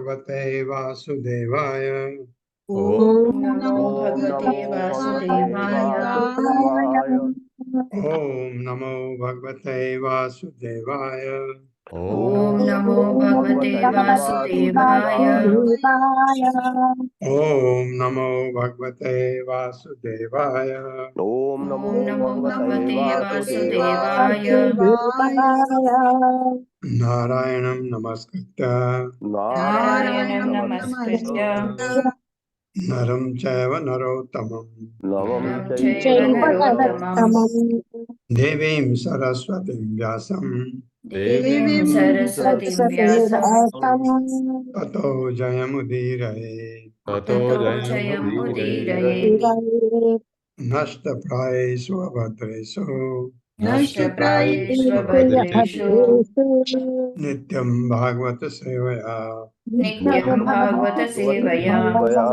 भगवते वासुदेवाय। ओम ॐ नमो नमो भगवते भगवते वासुदेवाय। वासुदेवाय। ओम नमो भगवते वासुदेवाय। ॐ ओम नमो नमो भगवते भगवते वासुदेवाय। वासुदेवाय। ओम नमो भगवते वासुदेवाय। ओम नमो ॐ नमो भगवते भगवते वासुदेवाय। वासुदेवाय। नारायणं नमस्कृत्य नारायणं नारायणं नमस्कृत्य नमस्कृत्य नरं चैव नरोत्तमं नवं नरं चैव चैव नरोत्तमम् नरोत्तमम् देवीं सरस्वतीं व्यासं देवीं देवीं सरस्वतीं व्यासं ततो जयमुदीरये। ततो ततो जयमुदीरये। जयमुदीरये। नष्टप्रायेषु अभद्रेषु नष्टप्रायेष्व नष्टप्रायेष्वभद्रेषु भद्रेषु नित्यं भागवत सेवया नित्यं भागवत सेवया भगवया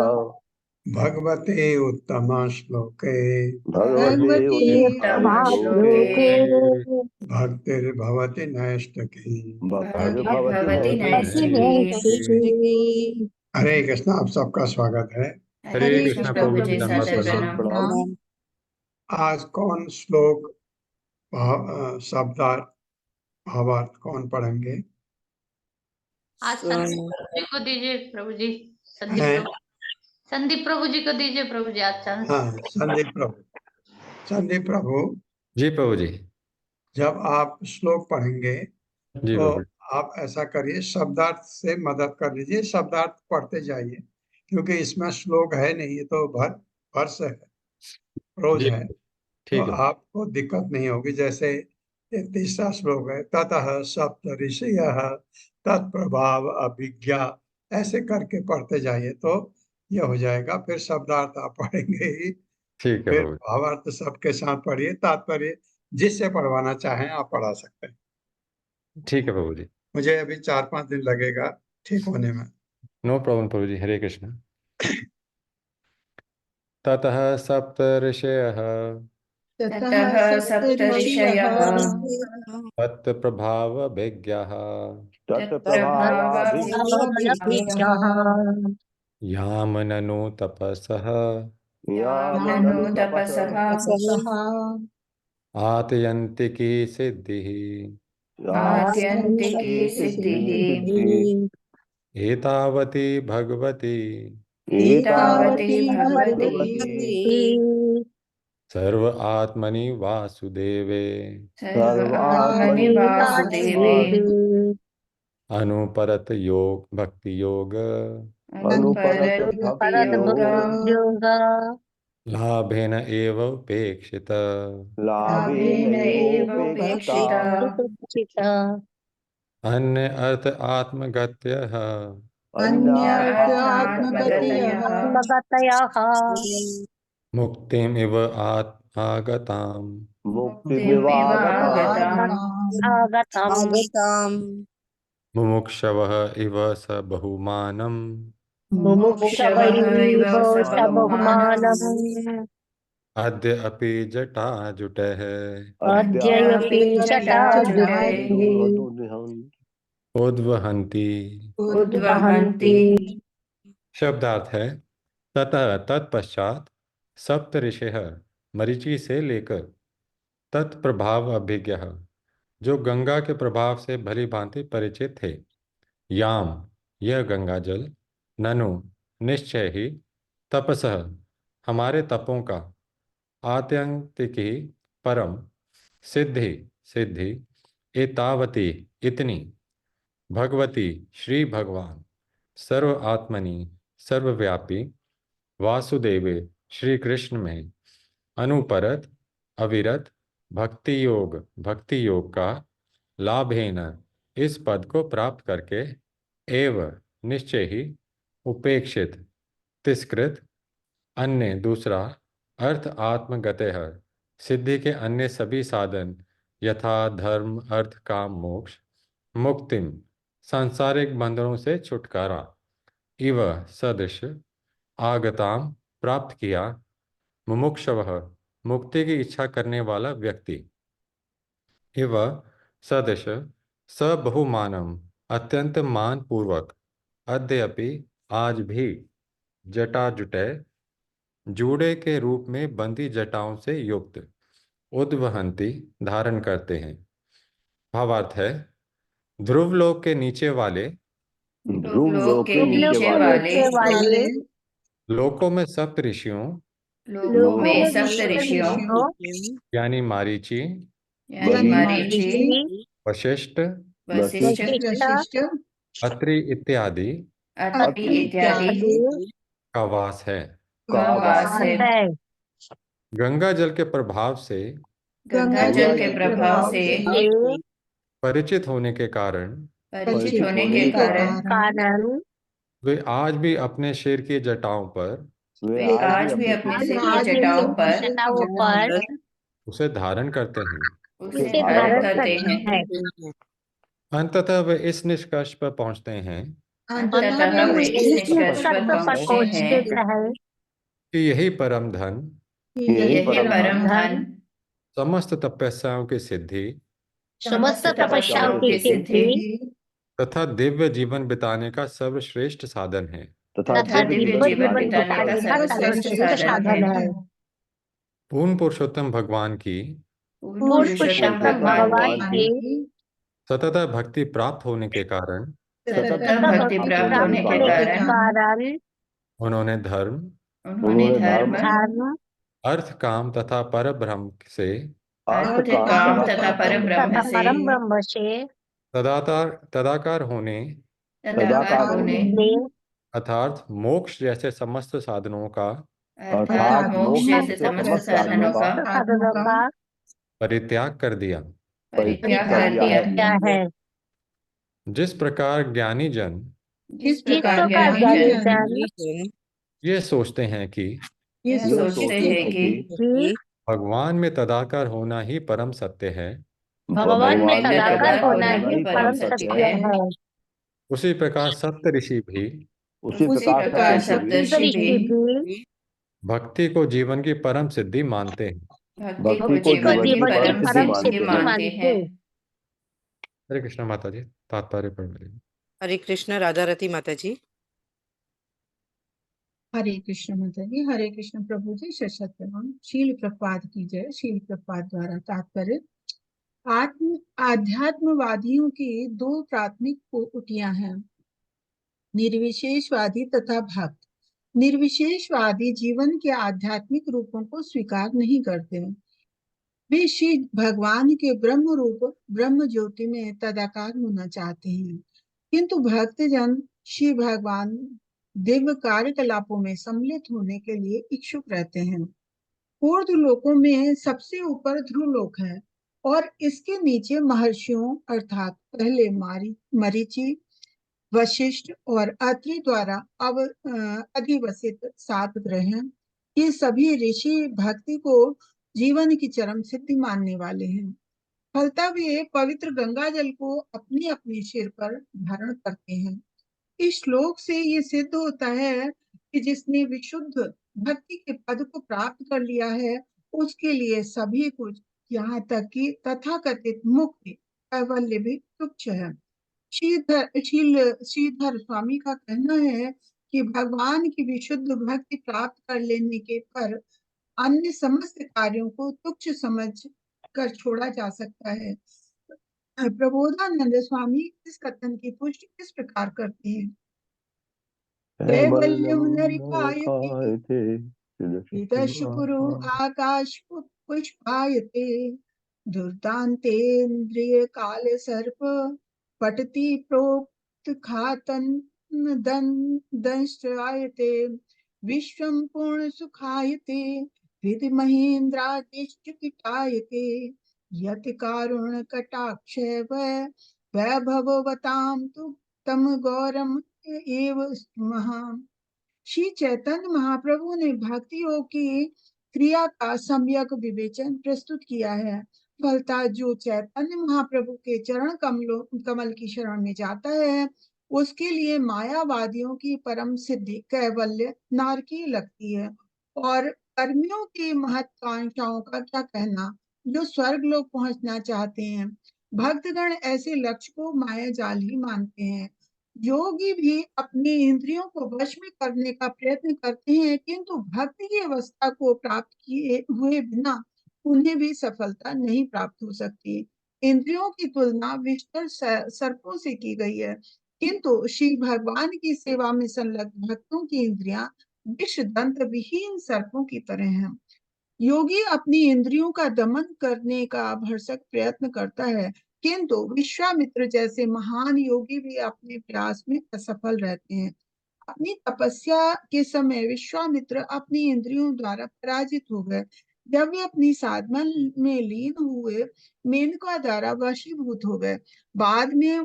भगवते उत्तमश्लोके भगवते भगवती उत्तमश्लोके उत्तमश्लोके भक्तिर्भवति नैष्टकी। भक्तिर्भवति भक्तिर्भवति नैष्ठिकी। नैष्ठिकी। हरे कृष्णा, आप सबका स्वागत है। हरे हरे कृष्णा कृष्ण प्रभु प्रभु जी, जी धन्यवाद सतगण। प्रणाम। प्रणाम। आज कौन श्लोक शब्दार्थ भावार्थ कौन पढ़ेंगे? आज संदीप प्रभु जी को दीजिए प्रभु जी। संदीप हैं? प्रभु, संदीप प्रभु जी को दीजिए प्रभु जी आज चांस। हाँ, संदीप प्रभु। संदीप प्रभु, जी प्रभु जी। जब आप श्लोक पढ़ेंगे जी तो प्रभु। आप ऐसा करिए, शब्दार्थ से मदद कर लीजिए, शब्दार्थ पढ़ते जाइए, क्योंकि इसमें श्लोक है नहीं, ये तो वर्ष है, प्रोज जी है, तो ठीक है। आपको दिक्कत नहीं होगी। जैसे ये तीसरा श्लोक है, ततः सप्त ऋषयः तत्प्रभाव अभिज्ञा, ऐसे करके पढ़ते जाइए तो ये हो जाएगा। फिर शब्दार्थ आप पढ़ेंगे ही, ठीक है फिर प्रभु भावार्थ सबके साथ पढ़िए, तात्पर्य जिससे पढ़वाना चाहें आप पढ़ा सकते हैं। जी। ठीक है प्रभु जी। मुझे अभी 4-5 दिन लगेगा ठीक होने में। नो प्रॉब्लम प्रभु जी। हरे कृष्ण। ततः सप्त ऋषयः ततः सप्तऋषयः तत्प्रभावभिज्ञाः तत्प्रभावाभिज्ञः यामननु तपसः ननु यामननु तपसः तपसः आतयन्तिकी सिद्धिः आत्यन्तिकी सिद्धिः एतावती भगवती एतावती भगवती सर्व आत्मनि वासुदेवे सर्वात्मनि वासुदेवे अनुपरत योग भक्ति योग अनुपरत अनुपरत भक्ति भक्ति योग योग लाभेन एव उपेक्षित लाभेन लाभेन एव एवोपेक्षिता। उपेक्षिता। अन्य अर्थ आत्मगत्यः अन्य अन्यार्थात्मगतयः अर्थात्मगतयः मुक्तिम इव आगताम् मुक्तिमिवागताम् आगताम् मुमुक्षवः इव स बहुमानम् मुमुक्षवः इव स बहुमानम् अद्य अपि जटाजुटः अद्यापि जटाजुटे उद्वहन्ति। उद्वहन्ति। शब्दार्थ है, ततः तत्पश्चात सप्त ऋषिः मरीचि से लेकर तत्प्रभाव अभिज्ञ जो गंगा के प्रभाव से भली भांति परिचित थे। याम यह गंगा जल, ननु निश्चय ही, तपसः हमारे तपों का, आत्यंतिकी परम, सिद्धि सिद्धि, एतावती इतनी, भगवती श्री भगवान, सर्व आत्मनि सर्वव्यापी, वासुदेवे श्री कृष्ण में, अनुपरत अविरत, भक्ति योग का लाभेन इस पद को प्राप्त करके, एव निश्चय ही, उपेक्षित तिस्कृत, अन्य दूसरा, अर्थ आत्मगत है, सिद्धि के अन्य सभी साधन यथा धर्म अर्थ काम मोक्ष, मुक्तिम सांसारिक बंधनों से छुटकारा, इव सदृश, आगताम प्राप्त किया, मुमुक्षवः मुक्ति की इच्छा करने वाला व्यक्ति, इव सदृश, सबहुमानम अत्यंत मान पूर्वक, अद्यपि आज भी जटाजुटय जूड़े के रूप में बंदी जटाओं से युक्त उद्वहंती धारण करते हैं। भावार्थ है, ध्रुवलोक के नीचे वाले ध्रुव लोक के ध्रुव लोक नीचे के वाले नीचे वाले लोकों में सप्त ऋषियों लोकों में सप्त ऋषियों यानी मारीचि, मरीचि, वशिष्ठ, वशिष्ठ, अत्रि इत्यादि अत्रि इत्यादि का वास है। का वास है। है। गंगा जल के प्रभाव से गंगा जल के प्रभाव से परिचित होने के कारण परिचित होने के कारण वे आज भी अपने सिर की जटाओं पर वे आज भी अपने सिर की जटाओं पर उसे धारण करते हैं। उसे धारण करते हैं। अंततः वे इस निष्कर्ष पर पहुंचते हैं अंततः वे इस निष्कर्ष पर पहुंचते हैं कि यही परम धन यही परम धन समस्त तपस्याओं की सिद्धि समस्त तपस्याओं की सिद्धि तथा दिव्य जीवन बिताने का सर्वश्रेष्ठ साधन है। तथा दिव्य जीवन बिताने का सर्वश्रेष्ठ साधन है। पूर्ण पुरुषोत्तम भगवान की पूर्ण पुरुषोत्तम भगवान की सतत भक्ति प्राप्त होने के कारण सतत भक्ति प्राप्त होने के कारण उन्होंने धर्म, धर्म, अर्थ, काम तथा परब्रह्म से काम तथा परम ब्रह्म से तदाकार होने ने अर्थात मोक्ष जैसे समस्त साधनों का अर्थात मोक्ष जैसे समस्त साधनों का साधनों का परित्याग कर दिया। परित्याग किया क्या है। जिस प्रकार ज्ञानी जन जिस प्रकार ज्ञानी जन ये सोचते हैं कि कि भगवान में तदाकार होना ही परम सत्य है, भगवान में तदाकार होना ही परम सत्य है, उसी प्रकार सप्त ऋषि भी उसी प्रकार ऋषि भी भक्ति को जीवन की परम सिद्धि मानते हैं। भक्ति को जीवन की परम परम सिद्धि सिद्धि मानते हैं। मानते हैं। हरे कृष्ण माता जी, तात्पर्य पढ़ लीजिए। हरे कृष्ण राधा रती माता जी। हरे कृष्ण माता जी। हरे कृष्ण प्रभु जी। शत प्रणाम। शील प्रपात की जय। शील प्रपात द्वारा तात्पर्य आध्यात्मवादियों की दो प्राथमिक कोटियां हैं, निर्विशेषवादी तथा भक्त। निर्विशेषवादी जीवन के आध्यात्मिक रूपों को स्वीकार नहीं करते। वे श्री भगवान के ब्रह्म रूप ब्रह्म ज्योति में तदाकार होना चाहते हैं, किंतु भक्तजन श्री भगवान दिव्य कार्यकलापों में सम्मिलित होने के लिए इच्छुक रहते हैं। ऊर्ध्व लोकों में सबसे ऊपर ध्रुवलोक है और इसके नीचे महर्षियों अर्थात पहले मरीचि, वशिष्ठ और अत्रि द्वारा अधिवसित 7 ग्रह हैं। ये सभी ऋषि भक्ति को जीवन की चरम सिद्धि मानने वाले हैं। फलता वे पवित्र गंगा जल को अपने अपने सिर पर धारण करते हैं। इस श्लोक से ये सिद्ध होता है कि जिसने विशुद्ध भक्ति के पद को प्राप्त कर लिया है उसके लिए सभी कुछ, यहाँ तक कि तथाकथित मुक्ति कैवल्य भी तुच्छ है। श्रीधर स्वामी का कहना है कि भगवान की विशुद्ध भक्ति प्राप्त कर लेने के पर अन्य समस्त कार्यों को तुच्छ समझ कर छोड़ा जा सकता है। प्रबोधानंद स्वामी इस कथन की पुष्टि किस प्रकार करते हैं। कैवल्यम नरिकायते विदशपुरु आकाश पुष्पायते दुर्दान्तेन्द्रिय काल सर्प पटति प्रोक्त खातन दंष्ट्रायते विश्वम पूर्ण सुखायते विधि महेन्द्रादिष्टकिटायते यति कारुण कटाक्ष वैभवताम तु तम गौरम एव महा। श्री चैतन्य महाप्रभु ने भक्ति योग की क्रिया का सम्यक विवेचन प्रस्तुत किया है। फलता जो चैतन्य महाप्रभु के चरण कमल की शरण में जाता है उसके लिए मायावादियों की परम सिद्धि कैवल्य नारकीय लगती है। और कर्मियों की महत्वाकांक्षाओं का क्या कहना, जो स्वर्ग लोक पहुंचना चाहते हैं। भक्तगण ऐसे लक्ष्य को माया जाल ही मानते हैं। योगी भी अपनी इंद्रियों को वश में करने का प्रयत्न करते हैं, किंतु भक्ति की अवस्था को प्राप्त किए हुए बिना उन्हें भी सफलता नहीं प्राप्त हो सकती। इंद्रियों की तुलना विषधर सर्पों से की गई है, किंतु श्री भगवान की सेवा में संलग्न भक्तों की इंद्रियां विष दंत विहीन सर्पों की तरह हैं। योगी अपनी इंद्रियों का दमन करने का भरसक प्रयत्न करता है, किंतु विश्वामित्र जैसे महान योगी भी अपने प्रयास में असफल रहते हैं। अपनी तपस्या के समय विश्वामित्र अपनी इंद्रियों द्वारा पराजित हो गए। जब वे अपनी साधना में लीन हुए, मेनका द्वारा वशीभूत हो गए। बाद में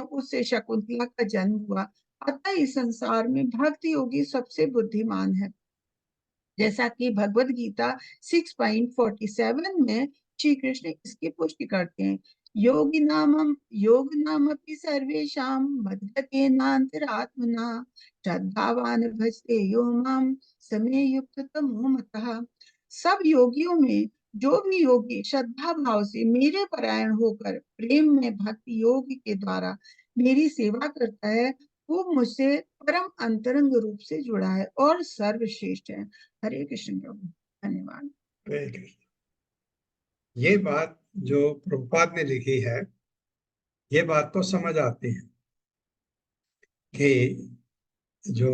उससे शकुंतला का जन्म हुआ। अतः इस संसार में भक्त योगी सबसे बुद्धिमान है। जैसा कि भगवत गीता 6.47 में श्री कृष्ण इसकी पुष्टि करते हैं। योग नामपि सर्वेषां मद्गतेनान्तरात्मना श्रद्धावान भजते यो माम समे युक्ततमो मतः। सब योगियों में जो भी योगी श्रद्धा भाव से मेरे परायण होकर प्रेम में भक्ति योग के द्वारा मेरी सेवा करता है, वो मुझसे परम अंतरंग रूप से जुड़ा है और सर्वश्रेष्ठ है। हरे कृष्ण प्रभु। धन्यवाद। हरे कृष्ण। ये बात जो प्रभुपाद ने लिखी है, ये बात तो समझ आती है कि जो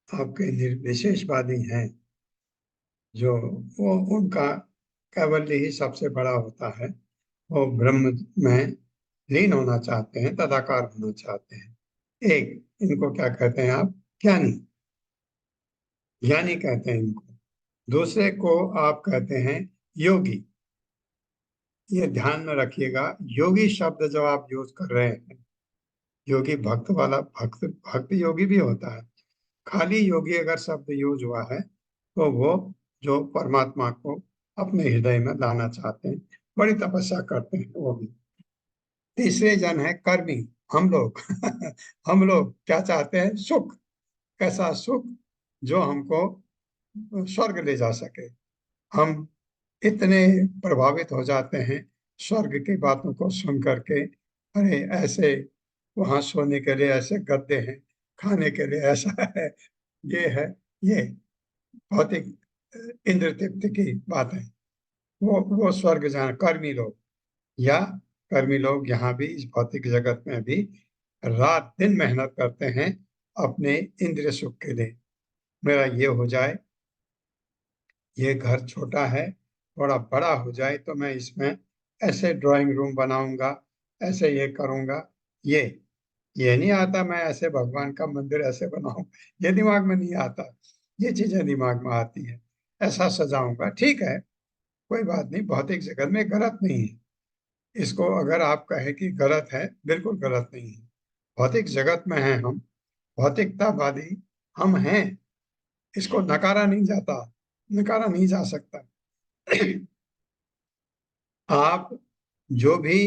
आपके निर्विशेषवादी हैं, जो वो उनका कैवल्य ही सबसे बड़ा होता है। वो ब्रह्म में लीन होना चाहते हैं, तदाकार होना चाहते हैं। एक इनको क्या कहते हैं आप? ज्ञानी, ज्ञानी कहते हैं इनको। दूसरे को आप कहते हैं योगी। ये ध्यान में रखिएगा, योगी शब्द जब आप यूज कर रहे हैं, योगी भक्त वाला भक्त योगी भी होता है। खाली योगी अगर शब्द यूज हुआ है तो वो जो परमात्मा को अपने हृदय में लाना चाहते हैं, बड़ी तपस्या करते हैं वो भी। तीसरे जन है कर्मी, हम लोग हम लोग क्या चाहते हैं? सुख। कैसा सुख? जो हमको स्वर्ग ले जा सके। हम इतने प्रभावित हो जाते हैं स्वर्ग की बातों को सुन करके, अरे ऐसे वहां सोने के लिए ऐसे गद्दे हैं, खाने के लिए ऐसा है, ये है, ये भौतिक इंद्र तृप्ति की बात है। वो स्वर्ग जान कर्मी लोग, या कर्मी लोग यहाँ भी इस भौतिक जगत में भी रात दिन मेहनत करते हैं अपने इंद्रिय सुख के लिए। मेरा ये हो जाए, ये घर छोटा है, थोड़ा बड़ा हो जाए तो मैं इसमें ऐसे ड्राइंग रूम बनाऊंगा, ऐसे ये करूंगा। ये नहीं आता मैं ऐसे भगवान का मंदिर ऐसे बनाऊं, ये दिमाग में नहीं आता। ये चीजें दिमाग में आती है, ऐसा सजाऊंगा। ठीक है, कोई बात नहीं, भौतिक जगत में गलत नहीं है। इसको अगर आप कहें कि गलत है, बिल्कुल गलत नहीं है। भौतिक जगत में हैं हम, भौतिकतावादी हम हैं, इसको नकारा नहीं जाता, नकारा नहीं जा सकता। आप जो भी,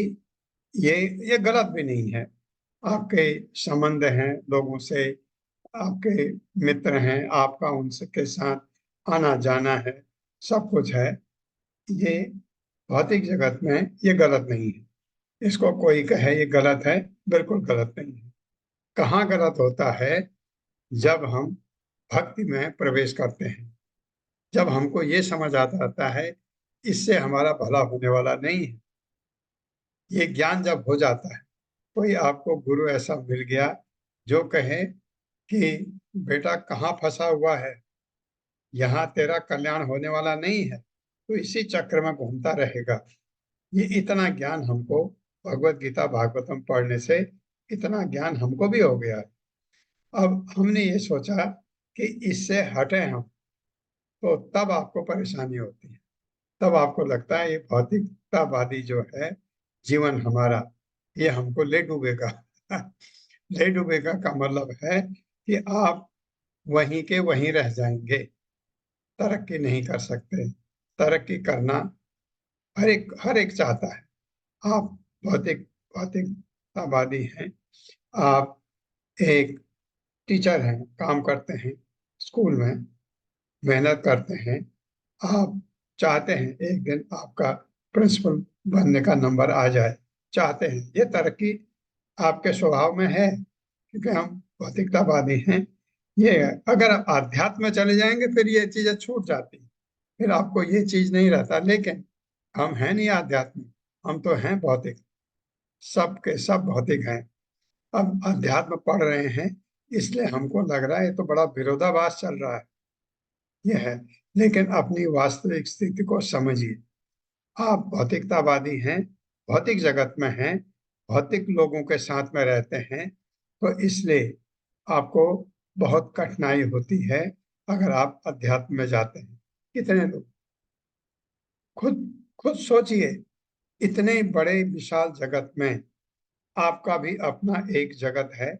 ये गलत भी नहीं है। आपके संबंध हैं लोगों से, आपके मित्र हैं, आपका उनसे के साथ आना जाना है, सब कुछ है। ये भौतिक जगत में ये गलत नहीं है। इसको कोई कहे ये गलत है, बिल्कुल गलत नहीं है। कहाँ गलत होता है? जब हम भक्ति में प्रवेश करते हैं, जब हमको ये समझ आता है इससे हमारा भला होने वाला नहीं है। ये ज्ञान जब हो जाता है, कोई आपको गुरु ऐसा मिल गया जो कहे कि बेटा कहाँ फंसा हुआ है, यहाँ तेरा कल्याण होने वाला नहीं है, तो इसी चक्र में घूमता रहेगा। ये इतना ज्ञान हमको भगवत गीता भागवतम पढ़ने से इतना ज्ञान हमको भी हो गया है। अब हमने ये सोचा कि इससे हटे हम, तो तब आपको परेशानी होती है। तब आपको लगता है ये भौतिकतावादी जो है जीवन हमारा, ये हमको ले डूबेगा। ले डूबेगा का मतलब है कि आप वहीं के वहीं रह जाएंगे, तरक्की नहीं कर सकते। तरक्की करना हर एक चाहता है। आप भौतिकतावादी हैं, आप एक टीचर हैं, काम करते हैं स्कूल में, मेहनत करते हैं, आप चाहते हैं एक दिन आपका प्रिंसिपल बनने का नंबर आ जाए, चाहते हैं। ये तरक्की आपके स्वभाव में है, क्योंकि हम भौतिकतावादी हैं। ये है। अगर आप आध्यात्म में चले जाएंगे फिर ये चीजें छूट जाती, फिर आपको ये चीज नहीं रहता। लेकिन हम हैं नहीं आध्यात्मिक, हम तो हैं भौतिक, सब के सब भौतिक हैं। अब अध्यात्म पढ़ रहे हैं, इसलिए हमको लग रहा है ये तो बड़ा विरोधाभास चल रहा है, ये है। लेकिन अपनी वास्तविक स्थिति को समझिए। आप भौतिकतावादी हैं, भौतिक जगत में हैं, भौतिक लोगों के साथ में रहते हैं, तो इसलिए आपको बहुत कठिनाई होती है अगर आप अध्यात्म में जाते हैं। कितने लोग, खुद खुद सोचिए, इतने बड़े विशाल जगत में आपका भी अपना एक जगत है,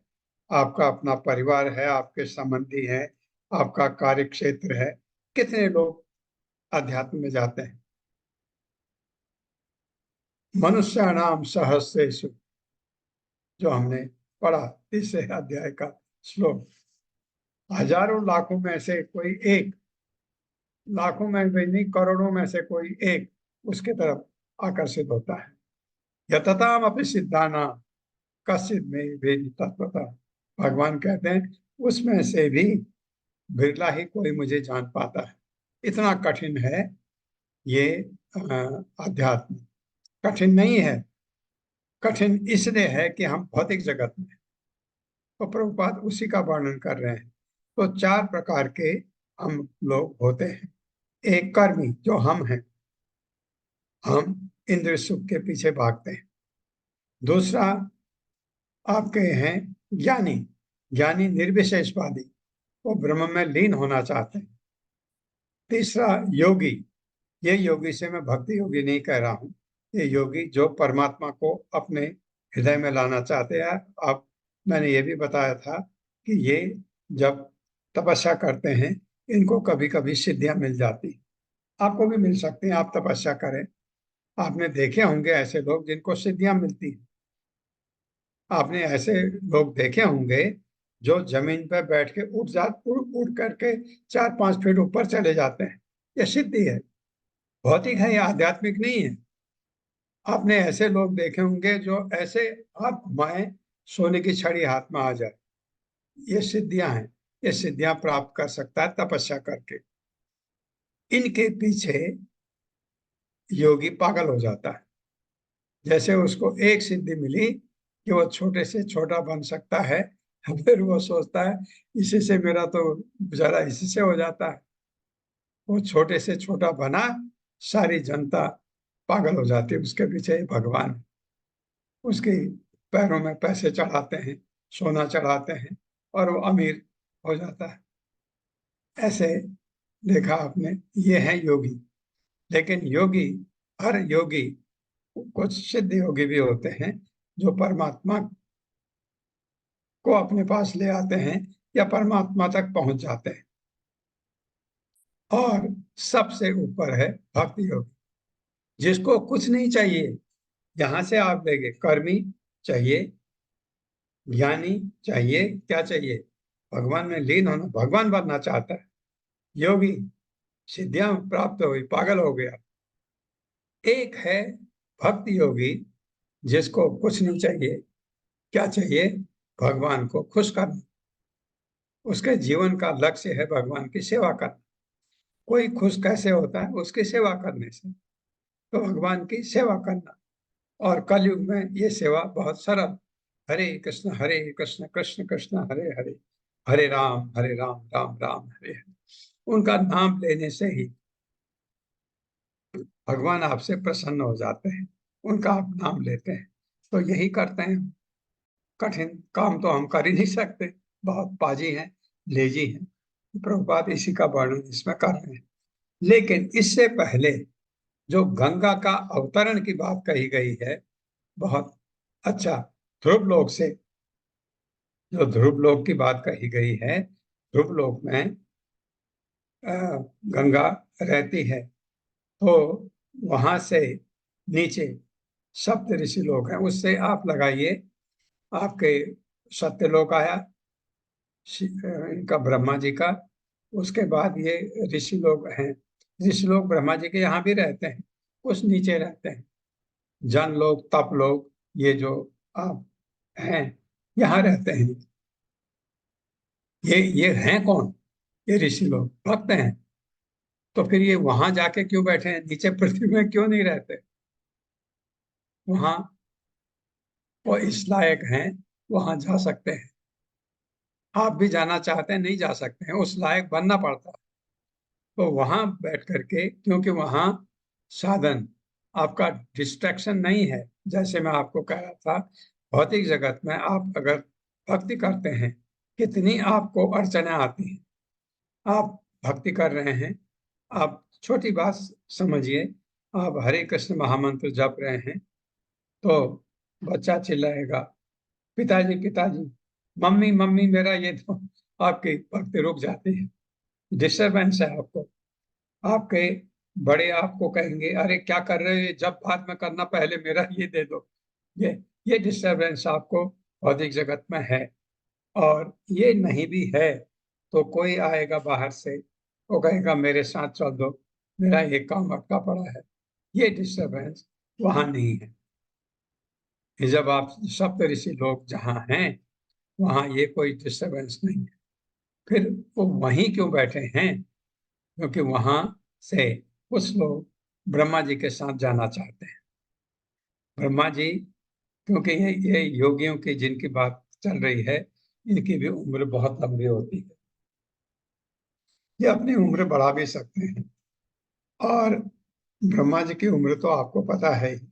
आपका अपना परिवार है, आपके संबंधी हैं, आपका कार्य क्षेत्र है। कितने लोग अध्यात्म में जाते हैं? मनुष्याणाम सहस्रेषु, जो हमने पढ़ा 3 अध्याय का श्लोक, हजारों लाखों में से कोई एक, लाखों में भी नहीं करोड़ों में से कोई एक उसके तरफ आकर्षित होता है। यतताम अपि सिद्धाना कश्चित में भेदी तत्वता, भगवान कहते हैं उसमें से भी बिरला ही कोई मुझे जान पाता है। इतना कठिन है ये अध्यात्म। कठिन नहीं है, कठिन इसलिए है कि हम भौतिक जगत में, तो प्रभुपाद उसी का वर्णन कर रहे हैं। तो 4 प्रकार के हम लोग होते हैं। एक कर्मी, जो हम हैं, हम इंद्रिय सुख के पीछे भागते हैं। दूसरा आपके हैं ज्ञानी, ज्ञानी निर्विशेषवादी, वो ब्रह्म में लीन होना चाहते हैं। तीसरा योगी, ये योगी से मैं भक्ति योगी नहीं कह रहा हूं, ये योगी जो परमात्मा को अपने हृदय में लाना चाहते हैं। अब मैंने ये भी बताया था कि ये जब तपस्या करते हैं, इनको कभी कभी सिद्धियां मिल जाती, आपको भी मिल सकती हैं। आप तपस्या करें, आपने देखे होंगे ऐसे लोग जिनको सिद्धियां मिलती हैं। आपने ऐसे लोग देखे होंगे जो जमीन पर बैठ के उड़ करके 4-5 फीट ऊपर चले जाते हैं। ये सिद्धि है, भौतिक है, ये आध्यात्मिक नहीं है। आपने ऐसे लोग देखे होंगे जो ऐसे हाथ घुमाए, सोने की छड़ी हाथ में आ जाए। ये सिद्धियां हैं, ये सिद्धियां प्राप्त कर सकता है तपस्या करके। इनके पीछे योगी पागल हो जाता है। जैसे उसको एक सिद्धि मिली कि वो छोटे से छोटा बन सकता है, फिर वो सोचता है इसी से मेरा तो गुजारा इसी से हो जाता है। वो छोटे से छोटा बना, सारी जनता पागल हो जाती है उसके पीछे। भगवान उसके पैरों में पैसे चढ़ाते हैं, सोना चढ़ाते हैं, और वो अमीर हो जाता है। ऐसे देखा आपने, ये है योगी। लेकिन योगी, हर योगी, कुछ सिद्ध योगी भी होते हैं जो परमात्मा को अपने पास ले आते हैं या परमात्मा तक पहुंच जाते हैं। और सबसे ऊपर है भक्ति योगी, जिसको कुछ नहीं चाहिए। यहां से आप देंगे, कर्मी चाहिए, ज्ञानी चाहिए, क्या चाहिए? भगवान में लीन होना, भगवान बनना चाहता है। योगी, सिद्धियां प्राप्त हुई, पागल हो गया। एक है भक्ति योगी, जिसको कुछ नहीं चाहिए। क्या चाहिए? भगवान को खुश करना। उसके जीवन का लक्ष्य है भगवान की सेवा करना। कोई खुश कैसे होता है? उसकी सेवा करने से। तो भगवान की सेवा करना, और कलयुग में ये सेवा बहुत सरल। हरे कृष्ण कृष्ण कृष्ण हरे हरे, हरे राम राम राम हरे हरे। उनका नाम लेने से ही भगवान आपसे प्रसन्न हो जाते हैं। उनका आप नाम लेते हैं, तो यही करते हैं। कठिन काम तो हम कर ही नहीं सकते, बहुत पाजी हैं, लेजी हैं। प्रभुपाद इसी का वर्णन इसमें कर रहे हैं। लेकिन इससे पहले जो गंगा का अवतरण की बात कही गई है, बहुत अच्छा। ध्रुव लोक से जो ध्रुव लोक की बात कही गई है, ध्रुव लोक में गंगा रहती है, तो वहां से नीचे सप्त ऋषि लोक हैं। उससे आप लगाइए, आपके सत्यलोक आया इनका, ब्रह्मा जी का। उसके बाद ये ऋषि लोग हैं। ऋषि लोग ब्रह्मा जी के यहाँ भी रहते हैं, कुछ नीचे रहते हैं। जन लोग, तप लोग, ये जो आप हैं, यहाँ रहते हैं। ये हैं कौन? ये ऋषि लोग, भक्त हैं। तो फिर ये वहां जाके क्यों बैठे हैं? नीचे पृथ्वी में क्यों नहीं रहते? वहां वो इस लायक हैं, वहां जा सकते हैं। आप भी जाना चाहते हैं, नहीं जा सकते हैं, उस लायक बनना पड़ता है। तो वहां बैठ करके, क्योंकि वहां साधन, आपका डिस्ट्रैक्शन नहीं है। जैसे मैं आपको कह रहा था, भौतिक जगत में आप अगर भक्ति करते हैं, कितनी आपको अड़चने आती हैं। आप भक्ति कर रहे हैं, आप छोटी बात समझिए, आप हरे कृष्ण महामंत्र जप रहे हैं, तो बच्चा चिल्लाएगा, पिताजी पिताजी, मम्मी मम्मी मेरा ये दो, आपकी भक्ति रुक जाती है। डिस्टरबेंस है आपको। आपके बड़े आपको कहेंगे, अरे क्या कर रहे हो, ये जब बाद में करना, पहले मेरा ये दे दो। ये डिस्टरबेंस आपको भौतिक जगत में है। और ये नहीं भी है तो कोई आएगा बाहर से, वो कहेगा मेरे साथ चल दो, मेरा ये काम अटका पड़ा है। ये डिस्टरबेंस वहां नहीं है। ये जब आप सप्त ऋषि लोग जहाँ हैं, वहां ये कोई डिस्टरबेंस नहीं है। फिर वो वहीं क्यों बैठे हैं? क्योंकि वहां से कुछ लोग ब्रह्मा जी के साथ जाना चाहते हैं। ब्रह्मा जी, क्योंकि ये योगियों की जिनकी बात चल रही है, इनकी भी उम्र बहुत लंबी होती है। ये अपनी उम्र बढ़ा भी सकते हैं। और ब्रह्मा जी की उम्र तो आपको पता है ही।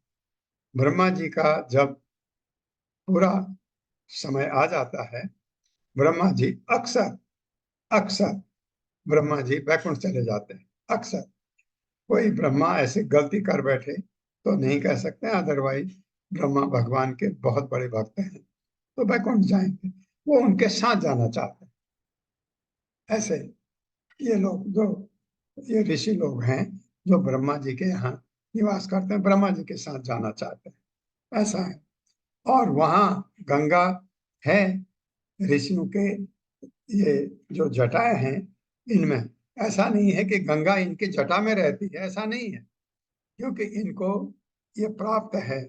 ब्रह्मा जी का जब पूरा समय आ जाता है, ब्रह्मा जी अक्सर अक्सर ब्रह्मा जी वैकुंठ चले जाते हैं। अक्सर कोई ब्रह्मा ऐसे गलती कर बैठे तो नहीं कह सकते, अदरवाइज ब्रह्मा भगवान के बहुत बड़े भक्त हैं, तो वैकुंठ जाएंगे। वो उनके साथ जाना चाहते हैं। ऐसे ये लोग, जो ये ऋषि लोग हैं, जो ब्रह्मा जी के यहाँ निवास करते हैं, ब्रह्मा जी के साथ जाना चाहते हैं। ऐसा है। और वहाँ गंगा है। ऋषियों के ये जो जटाएं हैं, इनमें ऐसा नहीं है कि गंगा इनकी जटा में रहती है, ऐसा नहीं है। क्योंकि इनको ये प्राप्त है।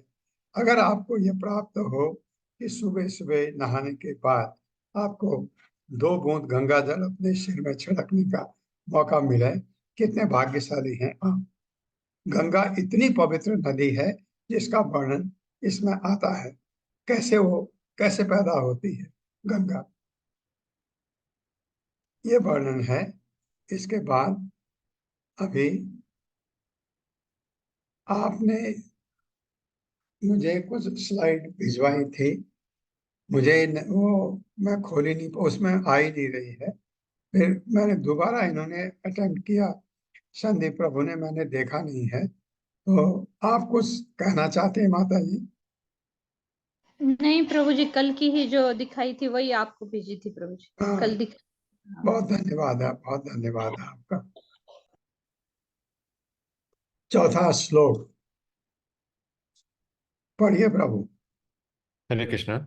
अगर आपको ये प्राप्त हो कि सुबह सुबह नहाने के बाद आपको 2 बूंद गंगा जल अपने सिर में छिड़कने का मौका मिले, कितने भाग्यशाली हैं आप। गंगा इतनी पवित्र नदी है जिसका वर्णन इसमें आता है। कैसे पैदा होती है गंगा, ये वर्णन है। इसके बाद अभी आपने मुझे कुछ स्लाइड भिजवाई थी, वो मैं खोली नहीं, उसमें आ ही नहीं रही है। फिर मैंने दोबारा, इन्होंने अटेम्प्ट किया, संदीप प्रभु ने, मैंने देखा नहीं है। तो आप कुछ कहना चाहते हैं माता जी? नहीं प्रभु जी, कल की ही जो दिखाई थी वही आपको भेजी थी प्रभु जी। हाँ, कल दिखा। बहुत धन्यवाद है, बहुत धन्यवाद है आपका। चौथा श्लोक पढ़िए प्रभु। हरे कृष्ण।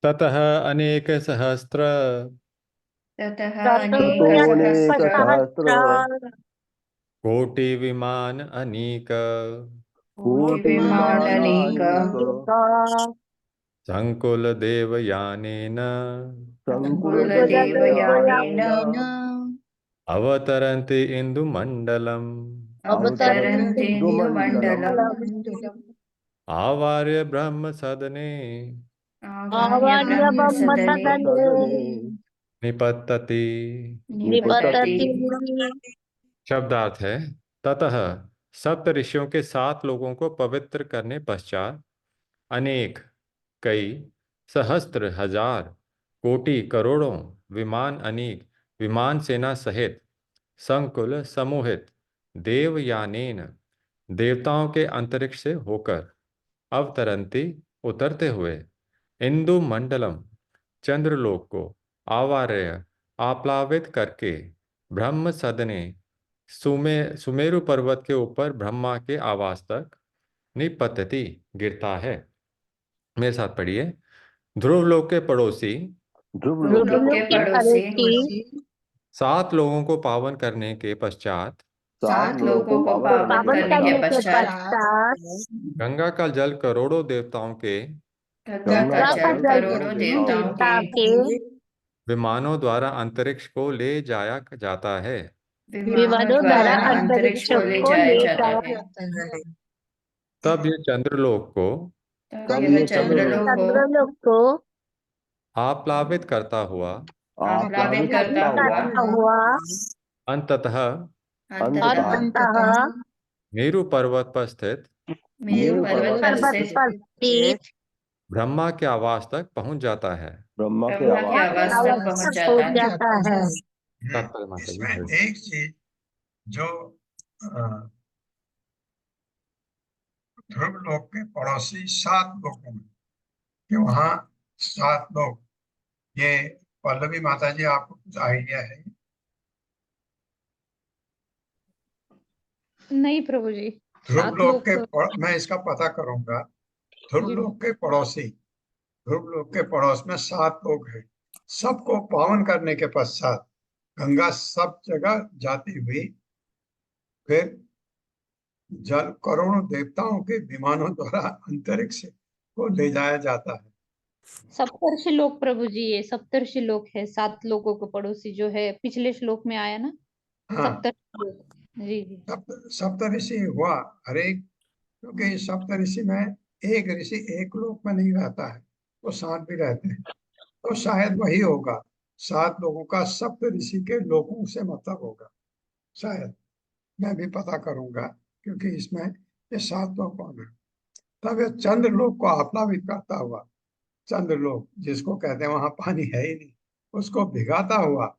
ततः अनेक सहस्त्र ततः ततोऽनेक सहस्र कोटि विमान अनीक कोटिविमाननेक संकुल देवयानेन संकुलदेवयानेन अवतरन्ति इंदुमण्डलम् अवतरन्ति अवतरन्तीन्दुमण्डलम् इन्दुमण्डलम् आवार्य ब्रह्म सदने आवार्य ब्रह्मसदने सदने निपतति। निपतति। शब्दार्थ है, ततः सप्त ऋषियों के 7 लोगों को पवित्र करने पश्चात अनेक, कई, सहस्त्र, हजार, कोटि, करोड़ों, विमान, अनेक, विमान सेना सहित, संकुल, समूहित, देवयानेन, देवताओं के अंतरिक्ष से होकर, अवतरंती, उतरते हुए, इंदु मंडलम, चंद्रलोक को, आवार्य, आप्लावित करके, ब्रह्म सदने, सुमेरु पर्वत के ऊपर ब्रह्मा के आवास तक, निपतति, गिरता है। मेरे साथ पढ़िए। ध्रुव लोक के पड़ोसी ध्रुव लोक लोक के पड़ोसी 7 लोगों को पावन करने के पश्चात 7 लोगों को पावन करने के पश्चात गंगा का जल करोड़ों देवताओं के गंगा का जल करोड़ों देवताओं के विमानों द्वारा अंतरिक्ष को ले जाया जाता है। विमानों द्वारा अंतरिक्ष को ले जाया जाता है। है। तब ये चंद्रलोक को तब यह चंद्रलोक को आप्लावित करता हुआ आप्लावित करता हुआ अंततः अंततः मेरू पर्वत पर स्थित मेरू पर्वत पर स्थित ब्रह्मा के आवास तक पहुंच जाता है। ब्रह्मा के आवास तक पहुंच जाता है। तात्पर्य माता जी। इसमें एक चीज जो ध्रुव लोक के पड़ोसी 7 लोगों में कि वहाँ 7 लोग, ये पल्लवी माता जी आपको कुछ आइडिया है? नहीं प्रभु जी। ध्रुव 7 लोक लोग के मैं इसका पता करूंगा। ध्रुव जी। लोक के पड़ोसी, ध्रुव लोक के पड़ोस में 7 लोग हैं। सबको पावन करने के पश्चात गंगा सब जगह जाती हुई फिर जल करोड़ों देवताओं के विमानों द्वारा अंतरिक्ष को ले जाया जाता है। सप्तर्षि लोक प्रभु जी, ये सप्तर्षि लोक है। 7 लोगों को पड़ोसी जो है पिछले श्लोक में आया ना, हाँ, सप्तर्षि लोक। जी जी। सप्तऋषि हुआ हरेक, क्योंकि सप्तऋषि में एक ऋषि एक लोक में नहीं रहता है, वो 7 भी रहते हैं, तो शायद वही होगा। 7 लोगों का सप्तऋषि के लोगों से मतलब होगा शायद। मैं भी पता करूंगा, क्योंकि इसमें ये 7 लोग कौन है। तब ये चंद्रलोक को आप्लावित करता हुआ, चंद्रलोक जिसको कहते हैं वहां पानी है ही नहीं, उसको भिगाता हुआ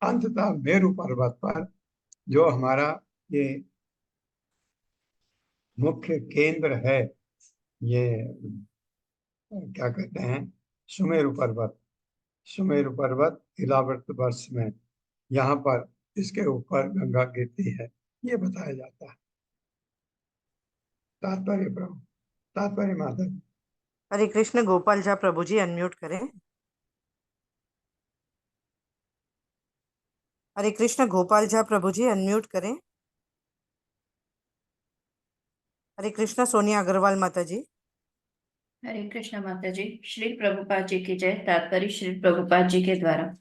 अंततः मेरू पर्वत पर, जो हमारा ये मुख्य केंद्र है, ये क्या कहते हैं, सुमेरु पर्वत इलावर्त वर्ष में यहाँ पर इसके ऊपर गंगा गिरती है, ये बताया जाता है। तात्पर्य प्रभु, तात्पर्य माता जी। हरे कृष्ण। गोपाल झा प्रभु जी अनम्यूट करें। हरे कृष्ण। गोपाल झा प्रभु जी अनम्यूट करें। हरे कृष्ण। सोनिया अग्रवाल माता जी। हरे कृष्ण माता जी। श्री प्रभुपाद जी की जय। तात्पर्य श्री प्रभुपाद जी के द्वारा।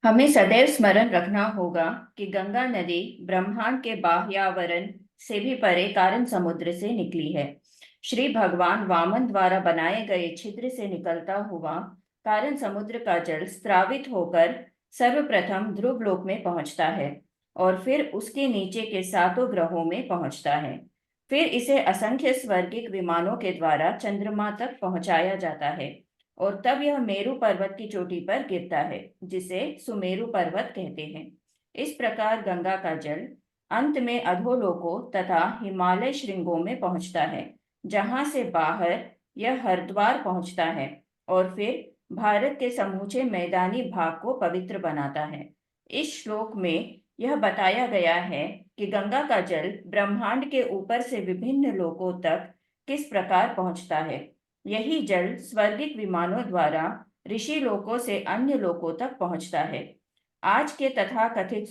हमें सदैव स्मरण रखना होगा कि गंगा नदी ब्रह्मांड के बाह्यावरण से भी परे कारण समुद्र से निकली है। श्री भगवान वामन द्वारा बनाए गए छिद्र से निकलता हुआ कारण समुद्र का जल स्रावित होकर सर्वप्रथम ध्रुव लोक में पहुंचता है और फिर उसके नीचे के 7 ग्रहों में पहुंचता है। फिर इसे असंख्य स्वर्गिक विमानों के द्वारा चंद्रमा तक पहुंचाया जाता है और तब यह मेरू पर्वत की चोटी पर गिरता है, जिसे सुमेरु पर्वत कहते हैं। इस प्रकार गंगा का जल अंत में अधोलोकों तथा हिमालय श्रृंगों में पहुंचता है, जहां से बाहर यह हरिद्वार पहुंचता है और फिर भारत के समूचे मैदानी भाग को पवित्र बनाता है। इस श्लोक में यह बताया गया है कि गंगा का जल ब्रह्मांड के ऊपर से विभिन्न लोकों तक किस प्रकार पहुंचता है। यही जल स्वर्गिक विमानों द्वारा ऋषि लोकों से अन्य लोकों तक पहुंचता है। आज के तथाकथित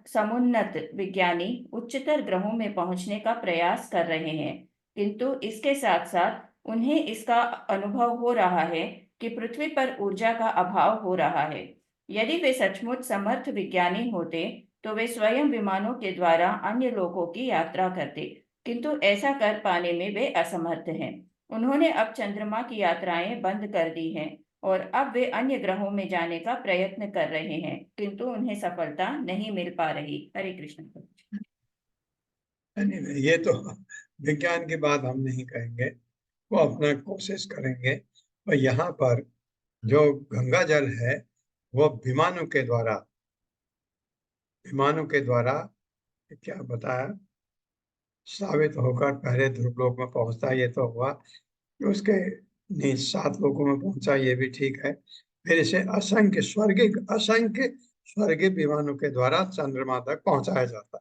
समुन्नत विज्ञानी उच्चतर ग्रहों में पहुंचने का प्रयास कर रहे हैं, किंतु इसके साथ साथ उन्हें इसका अनुभव हो रहा है कि पृथ्वी पर ऊर्जा का अभाव हो रहा है। यदि वे सचमुच समर्थ विज्ञानी होते तो वे स्वयं विमानों के द्वारा अन्य लोकों की यात्रा करते, किंतु ऐसा कर पाने में वे असमर्थ हैं। उन्होंने अब चंद्रमा की यात्राएं बंद कर दी हैं और अब वे अन्य ग्रहों में जाने का प्रयत्न कर रहे हैं, किंतु उन्हें सफलता नहीं मिल पा रही। हरे कृष्ण। नहीं, ये तो विज्ञान की बात हम नहीं कहेंगे, वो अपना कोशिश करेंगे। और यहाँ पर जो गंगा जल है वो विमानों के द्वारा क्या बताया, साबित होकर पहले ध्रुव लोक में पहुंचता, ये तो हुआ कि उसके 7 लोगों में पहुंचा, ये भी ठीक है। फिर इसे असंख्य स्वर्गीय विमानों के द्वारा चंद्रमा तक पहुंचाया जाता,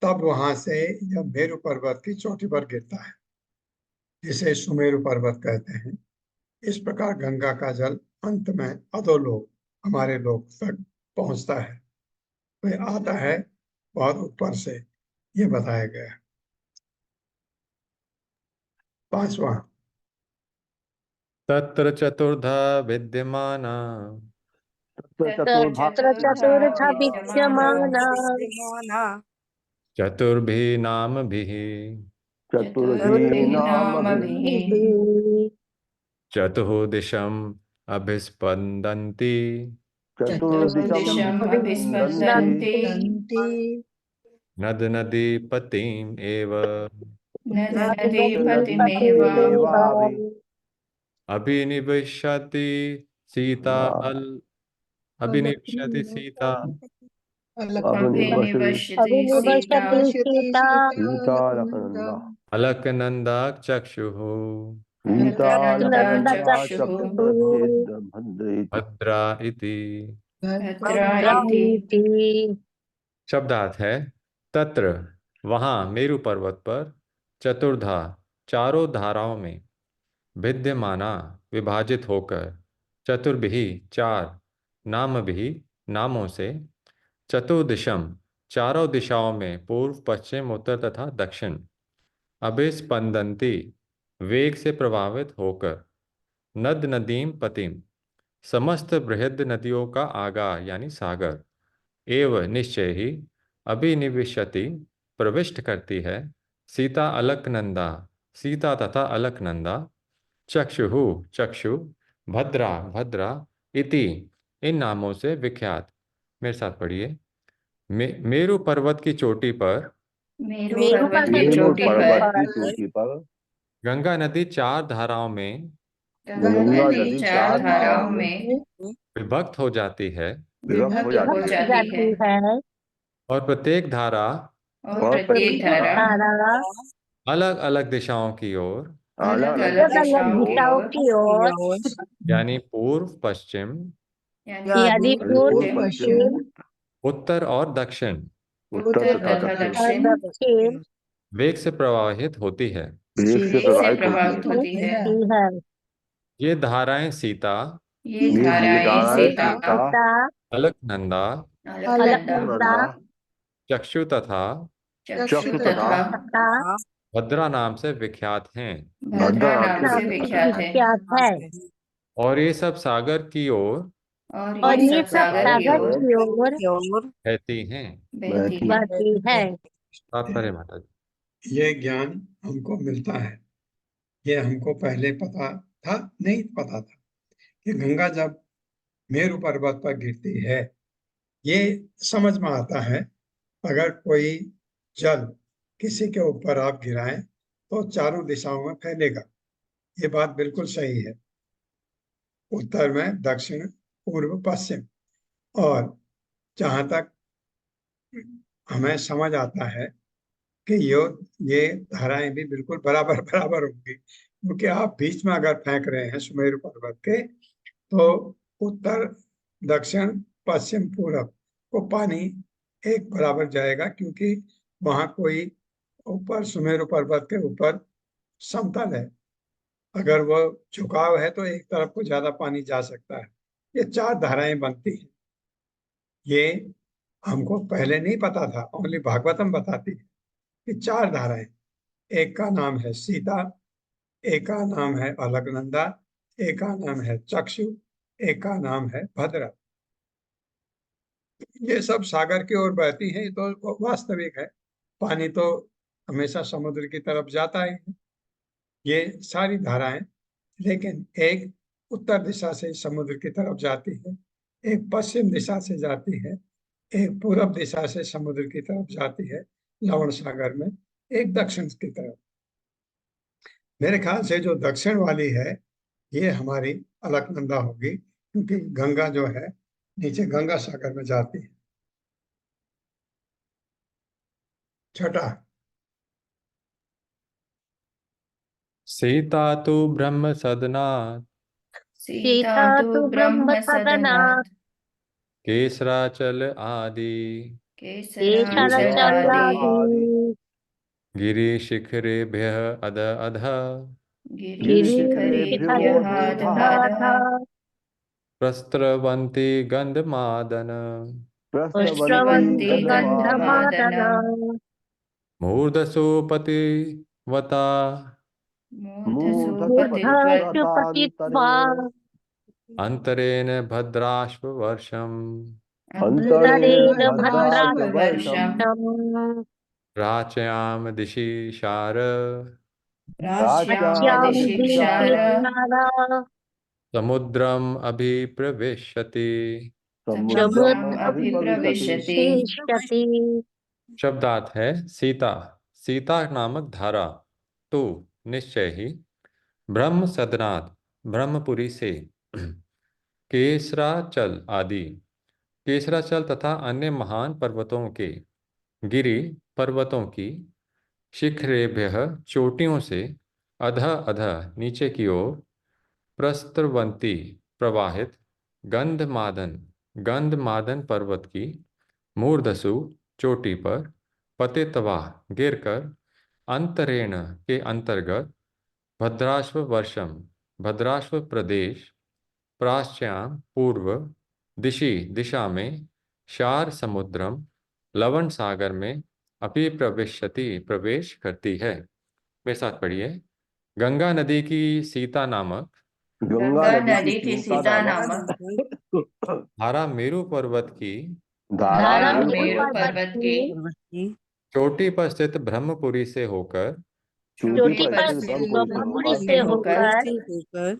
तब वहां से यह मेरू पर्वत की चोटी पर गिरता है, जिसे सुमेरु पर्वत कहते हैं। इस प्रकार गंगा का जल अंत में अधोलोक, हमारे लोक तक पहुंचता है, वह आता है बहुत ऊपर से, ये बताया गया है। 5वां। तत्र चतुर्धा विद्यमाना चतुर्धा चतुर्था विद्यमाना विद्यमाना चतुर्भिः नामभिः चतुर्भिः नामभिः चतुर्दिशम् अभिस्पन्दन्ति चतुर्दिशम् अभिस्पन्दन्ति दन्ति नद नदी पतिम् एव नदीपतिमेव अभिनिविशति सीता अभिनिविशति सीता अभिनिवसति सीता सीतालकनन्दा अलकनन्दा चक्षुः अलकनन्दा चक्षुः भद्रा इति। भद्रा इति। शब्दार्थ है तत्र वहाँ मेरु पर्वत पर चतुर्धा चारों धाराओं में विद्यमाना विभाजित होकर चतुर्भिः चार नामभिः नामों से चतुर्दिशम चारों दिशाओं में पूर्व पश्चिम उत्तर तथा दक्षिण अभिस्पंदन्ति वेग से प्रभावित होकर नद नदीम पतिम समस्त बृहद नदियों का आगा यानी सागर एव निश्चय ही अभिनिविशति प्रविष्ट करती है सीता अलकनंदा सीता तथा अलकनंदा चक्षुः चक्षु भद्रा भद्रा इति इन नामों से विख्यात। मेरे साथ पढ़िए। मेरु पर्वत की चोटी पर मेरु पर्वत की चोटी पर गंगा नदी चार धाराओं में गंगा नदी चार धाराओं में विभक्त हो जाती है विभक्त हो जाती है और प्रत्येक धारा और प्रत्येक धारा अलग अलग दिशाओं की ओर अलग अलग दिशाओं की ओर यानी पूर्व पश्चिम यानी पूर्व पश्चिम उत्तर और दक्षिण उत्तर तथा दक्षिण वेग से प्रवाहित होती है। वेग से प्रभावित होती है। ये धाराएं सीता ये धाराएं सीता अलकनंदा चक्षु तथा चक्षु तथा भद्रा नाम से विख्यात हैं भद्रा नाम से विख्यात है और ये सब सागर की ओर और ये सब सागर की ओर बहती हैं। बहती है। तात्पर्य माता जी। ये ज्ञान हमको मिलता है, ये हमको पहले पता था नहीं पता था कि गंगा जब मेरु पर्वत पर गिरती है, ये समझ में आता है अगर कोई जल किसी के ऊपर आप गिराएं तो चारों दिशाओं में फैलेगा। ये बात बिल्कुल सही है, उत्तर में दक्षिण पूर्व पश्चिम। और जहाँ तक हमें समझ आता है कि ये धाराएं भी बिल्कुल बराबर बराबर होंगी, क्योंकि आप बीच में अगर फेंक रहे हैं सुमेरु पर्वत के तो उत्तर दक्षिण पश्चिम पूर्व को पानी एक बराबर जाएगा, क्योंकि वहां कोई ऊपर सुमेरु पर्वत के ऊपर समतल है। अगर वो झुकाव है तो एक तरफ को ज्यादा पानी जा सकता है। ये चार धाराएं बनती हैं। ये हमको पहले नहीं पता था, ओनली भागवतम बताती है कि चार धाराएं, एक का नाम है सीता, एक का नाम है अलकनंदा, एक का नाम है चक्षु, एक का नाम है भद्रा। ये सब सागर की ओर बहती हैं, तो वास्तविक है। पानी तो हमेशा समुद्र की तरफ जाता है, ये सारी धाराएं, लेकिन एक उत्तर दिशा से समुद्र की तरफ जाती है, एक पश्चिम दिशा से जाती है, एक पूर्व दिशा से समुद्र की तरफ जाती है लवण सागर में, एक दक्षिण की तरफ। मेरे ख्याल से जो दक्षिण वाली है ये हमारी अलकनंदा होगी, क्योंकि गंगा जो है नीचे गंगा सागर में जाती है। छठा, सीता तो ब्रह्म सदनात् सीता तो ब्रह्म सदनात् केसराचल आदि केसराचलादि गिरि शिखरेभ्यः अध अध गिरिशिखरेभ्यः अधः प्रस्रवन्ति गन्धमादन प्रस्रवन्ति गन्धमादन मूर्धसोपतिवता मूर्धसु मूर्धसु पतित्वा अंतरेण भद्राश्व वर्षम अंतरेण अंतरेण भद्राश्ववर्षम् भद्राश्ववर्षम् प्राच्याम दिशि शार प्राच्याम दिशि क्षार समुद्रम अभिप्रविशति। समुद्रम अभिप्रविशति। अभिप्रविशति। शब्दार्थ है सीता, सीता नामक धारा तो निश्चय ही ब्रह्म सदनाथ, ब्रह्मपुरी से, केसराचल आदि, केसराचल तथा अन्य महान पर्वतों के, गिरि पर्वतों की, शिखरेभ्य चोटियों से, अधः अधः नीचे की ओर, प्रस्त्रवंती प्रवाहित, गंधमादन गंधमादन पर्वत की, मूर्धसु चोटी पर, पतितवा गिरकर, अंतरेण के अंतर्गत, भद्राश्व वर्षम भद्राश्व प्रदेश, प्राच्याम पूर्व, दिशि दिशा में, शार समुद्रम लवण सागर में, अपि प्रविशति प्रवेश करती है। मेरे साथ पढ़िए। गंगा नदी की सीता नामक गंगा नदी की सीता नामक धारा मेरु पर्वत की धारा मेरु पर्वत की की चोटी पर स्थित ब्रह्मपुरी से होकर चोटी पर स्थित स्थित ब्रह्मपुरी से होकर होकर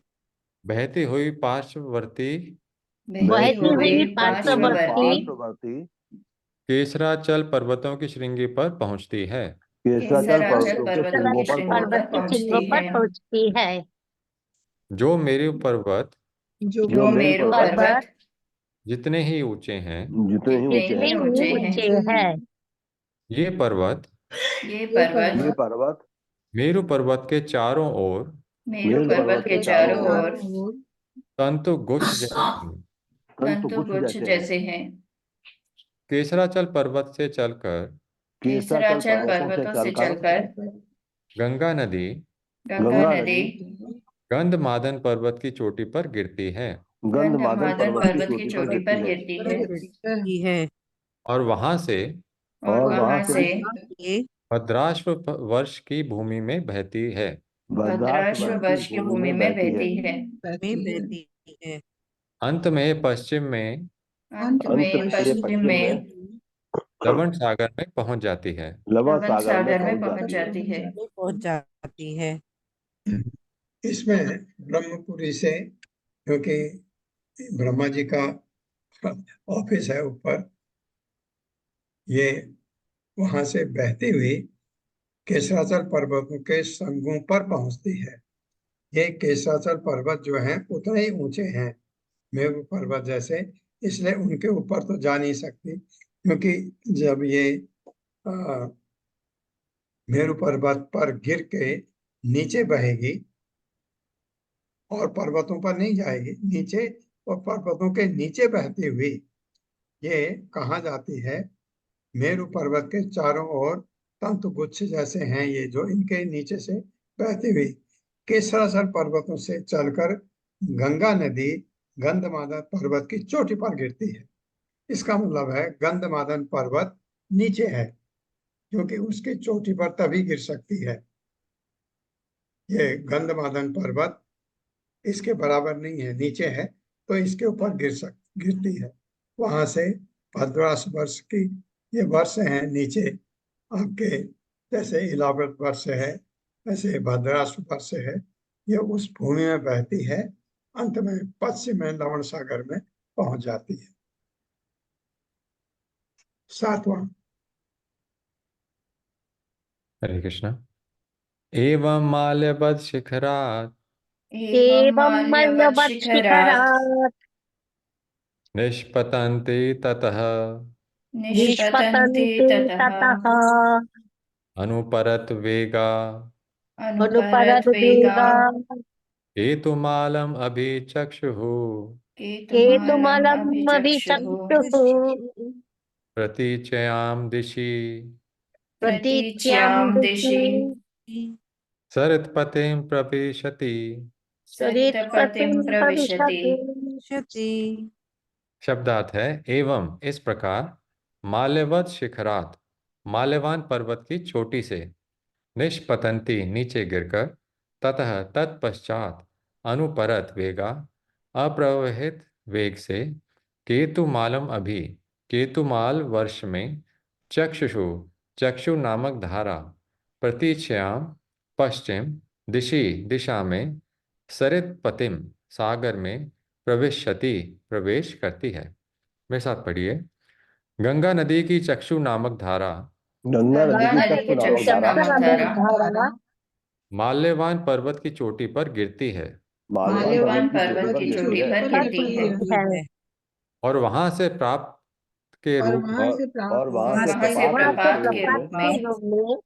बहती हुई पार्श्ववर्ती बहती हुई पार्श्ववर्ती पार्श्ववर्ती केसराचल पर्वतों की श्रृंगी पर पहुंचती है। केसराचल केसराचल पर्वतों के पर्वतों की श्रृंगों श्रृंगों पर पर पहुंचती है। जो मेरु पर्वत जो जो मेरु पर्वत जितने ही ऊंचे हैं, जितने ही ऊंचे जितने हैं, ऊंचे हैं, ये पर्वत ये पर्वत ये पर्वत मेरु पर्वत के चारों ओर मेरु पर्वत के चारों ओर तंतु गुच्छ जैसे हैं। तंतु गुच्छ जैसे हैं। केसराचल पर्वत से चलकर केसराचल पर्वतों से चलकर गंगा नदी गंगा नदी गंधमादन पर्वत की चोटी पर गिरती है गंधमादन पर्वत की चोटी पर गिरती है की है और वहां से और और वहां से ये भद्राश्व वर्ष की भूमि में बहती है। भद्राश्व वर्ष की भूमि में बहती है। में बहती है अंत में पश्चिम में अंत में पश्चिम में लवण सागर में पहुंच जाती है। लवण लवण सागर में पहुंच जाती है। पहुंच जाती है। इसमें ब्रह्मपुरी से, क्योंकि ब्रह्मा जी का ऑफिस है ऊपर, ये वहां से बहती हुई केसराचल पर्वतों के संगों पर पहुंचती है। ये केसराचल पर्वत जो हैं उतने ही ऊंचे हैं मेरु पर्वत जैसे, इसलिए उनके ऊपर तो जा नहीं सकती, क्योंकि जब ये मेरु पर्वत पर गिर के नीचे बहेगी और पर्वतों पर नहीं जाएगी, नीचे और पर्वतों के नीचे बहती हुई ये कहाँ जाती है? मेरु पर्वत के चारों ओर तंतुगुच्छ जैसे हैं ये, जो इनके नीचे से बहती हुई केसराचल पर्वतों से चलकर गंगा नदी गंधमादन पर्वत की चोटी पर गिरती है। इसका मतलब है गंधमादन पर्वत नीचे है, क्योंकि उसकी चोटी पर तभी गिर सकती है। ये गंधमादन पर्वत इसके बराबर नहीं है, नीचे है, तो इसके ऊपर गिरती है। वहां से भद्राश वर्ष की ये वर्ष हैं नीचे आपके, जैसे इलाहाबाद वर्ष है वैसे भद्राश वर्ष है, ये उस भूमि में बहती है, अंत में पश्चिम में लवण सागर में पहुंच जाती है। 7वां। हरे कृष्णा। एवं माल्यवत शिखरात् एवं मल्लवत् शिखरात् निष्पतन्ति ततः निष्पतन्ति ततः अनुपरत वेगा अनुपरत वेगा केतुमालम अभिचक्षुः केतुमालम् अभिचक्षुः प्रतीच्यां दिशि प्रतीच्यां दिशि सरित्पतिं प्रविशति। सरित्पतिं प्रविशति। शती शब्दार्थ है एवं इस प्रकार, माल्यवत शिखरात माल्यवान पर्वत की चोटी से, निष्पतंती नीचे गिरकर, ततः तत्पश्चात अनुपरत वेगा अप्रवहित वेग से केतुमालम अभी केतुमाल वर्ष में चक्षुषु चक्षु नामक धारा प्रतीच्याम पश्चिम दिशा में सरित पतिम सागर में प्रवेश करती है। मेरे साथ पढ़िए। गंगा नदी की चक्षु नामक धारा गंगा नदी की नदी चक्षु के नामक चक्षु धारा नामक धारा माल्यवान पर्वत की चोटी पर गिरती है माल्यवान पर्वत की चोटी पर गिरती है है और वहां से प्राप्त के और रूप वहां से और वहां से वहां से प्रपात प्रपात के के रूप रूप में में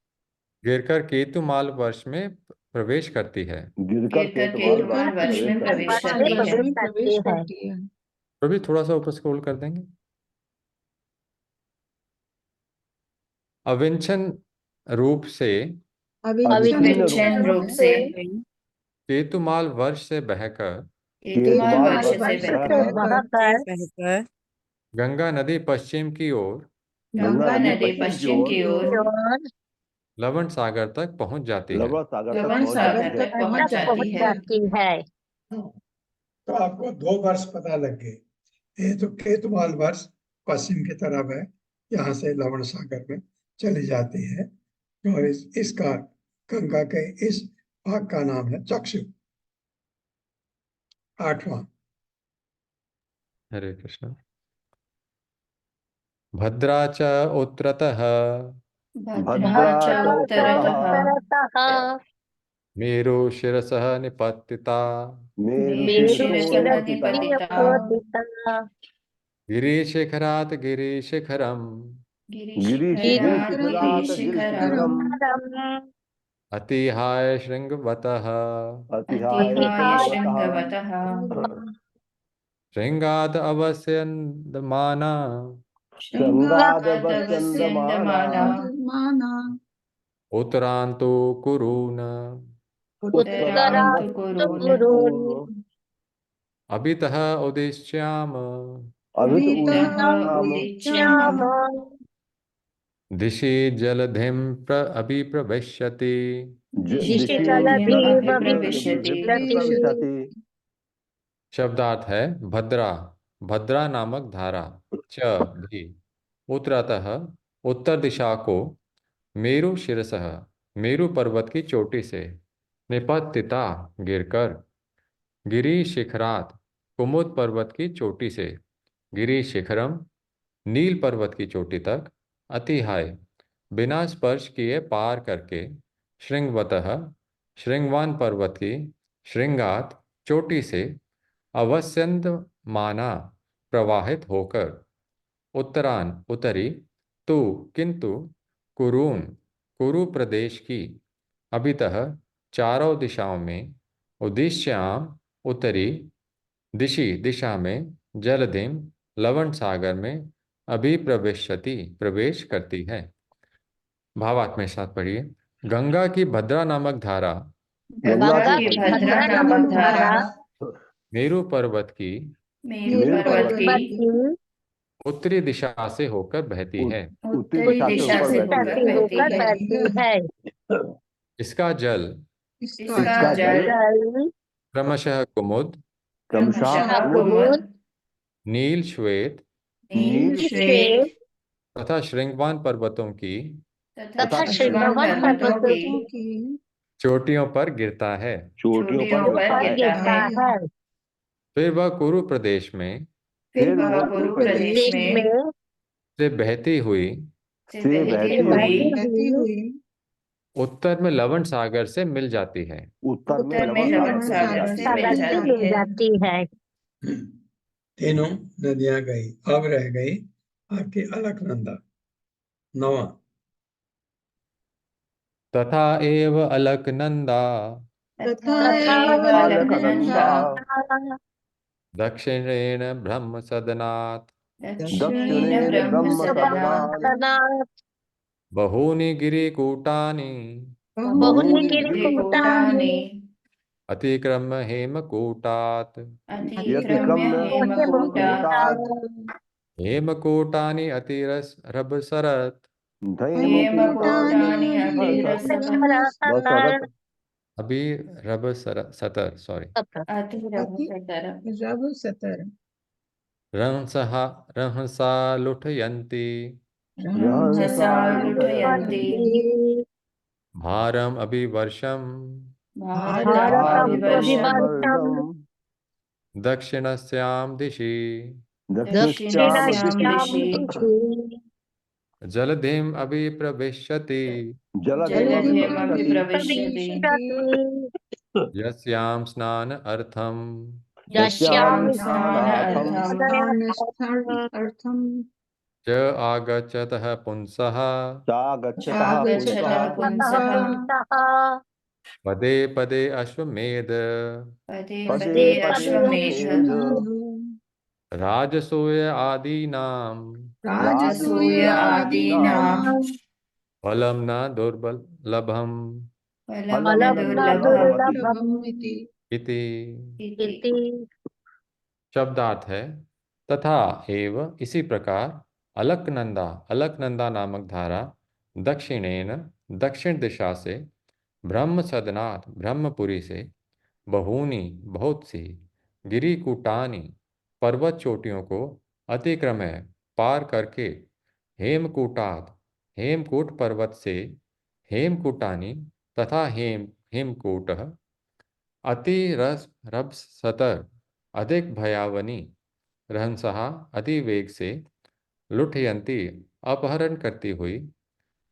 गिरकर केतुमाल वर्ष में प्रवेश करती है। गिरकर केतुमाल वर्ष में प्रवेश करती है। प्रवेश करती है। तो भी थोड़ा सा ऊपर स्क्रॉल कर देंगे। अविंछन रूप से अविच्छिन्न रूप से केतुमाल वर्ष से बहकर केतुमाल वर्ष से बहकर गंगा नदी पश्चिम की ओर गंगा नदी पश्चिम की ओर लवण सागर तक पहुंच जाती है। लवण सागर तक पहुंच जाती है। तो आपको 2 वर्ष पता लग गए। ये तो केतुमाल वर्ष पश्चिम की तरफ है, यहाँ से लवण सागर में चली जाती है और इसका गंगा के इस भाग का नाम है चक्षु। 8वां। हरे कृष्ण। भद्रा च उत्तरतः भद्रा च उत्तरतः मेरु शिरसः निपतिता मेरु शिरसः निपतिता गिरिशिखरात् गिरिशिखरम् गिरिशिखरात् गिरिशिखरम् अतिहाय शृंगवतः अतिहाय शृंगवतः शृंगाद अवस्यन्दमाना शृंगादवस्यन्दमाना माना उत्तरांतो कुरून् उत्तरान्तु कुरून् अभितः उदिश्याम अभितः उदिच्यम् दिशि जलधिं अभिप्रविश्यति दिशि जलधिम् अभिप्रविशति। शब्दार्थ है भद्रा भद्रा नामक धारा च भी उत्तरतः उत्तर दिशा को मेरु शिरसः मेरु पर्वत की चोटी से निपतिता गिरकर गिरि शिखरात कुमुद पर्वत की चोटी से गिरि शिखरम नील पर्वत की चोटी तक अतिहाय बिना स्पर्श किए पार करके शृंगवतः शृंगवान पर्वत की शृंगात चोटी से अवस्यंद माना प्रवाहित होकर उत्तरान उत्तरी तो किंतु कुरून कुरु प्रदेश की अभितः चारों दिशाओं में उदिश्याम उत्तरी दिशा में जलधिम लवण सागर में अभिप्रविशति प्रवेश करती है। भावार्थ में साथ पढ़िए। गंगा की भद्रा नामक धारा गंगा की भद्रा नामक धारा मेरु पर्वत की उत्तरी दिशा से होकर बहती है। उत्तरी दिशा से होकर बहती है। इसका जल क्रमशः कुमुद नील श्वेत तथा श्रृंगवान पर्वतों की चोटियों पर गिरता है। फिर वह कुरु प्रदेश में से बहती हुई उत्तर में लवण सागर से मिल जाती है। तीनों नदियां गई, अब रह गई आपकी अलकनंदा। 9वां। तथा एव अलकनंदा दक्षिणेन ब्रह्म सदनात् बहूनि गिरिकूटानि अतिक्रम्य हेमकूटात् हेमकूटानि अतिरभसरत् अभी रब सतर सॉरी अति रभ अति सतर रव सतर रहंसहा रहंसा लुठयन्ति रहंसा लुठयन्ति भारम अभिवर्षम भारतमभिवर्षम् दक्षिणस्यां दिशि दक्षिणास्यां दिशि जलधिम अभिप्रविशति जलधिमपि प्रविशति यस्यां स्नान अर्थम यस्यां स्नानार्थं अर्थम च आगच्छतः पुंसः आगच्छतः पुंसः पदे पदे अश्वमेध पदे पदे अश्वमेध राजसूय आदीनां राजसूय आदीनां फलं न दुर्लभम फलं न दुर्लभम् इति। इति। शब्दार्थ है तथा एव इसी प्रकार अलकनंदा अलकनंदा नामक धारा दक्षिणेन दक्षिण दिशा से ब्रह्म सदनाथ ब्रह्मपुरी से बहूनी बहुत सी गिरिकूटानी पर्वत चोटियों को अतिक्रम्य पार करके हेमकूटात हेमकूट पर्वत से हेमकूटानी तथा हेमकूट अतिरस रब सतर अधिक भयावनी रहनसहा अति वेग से लुठयंती अपहरण करती हुई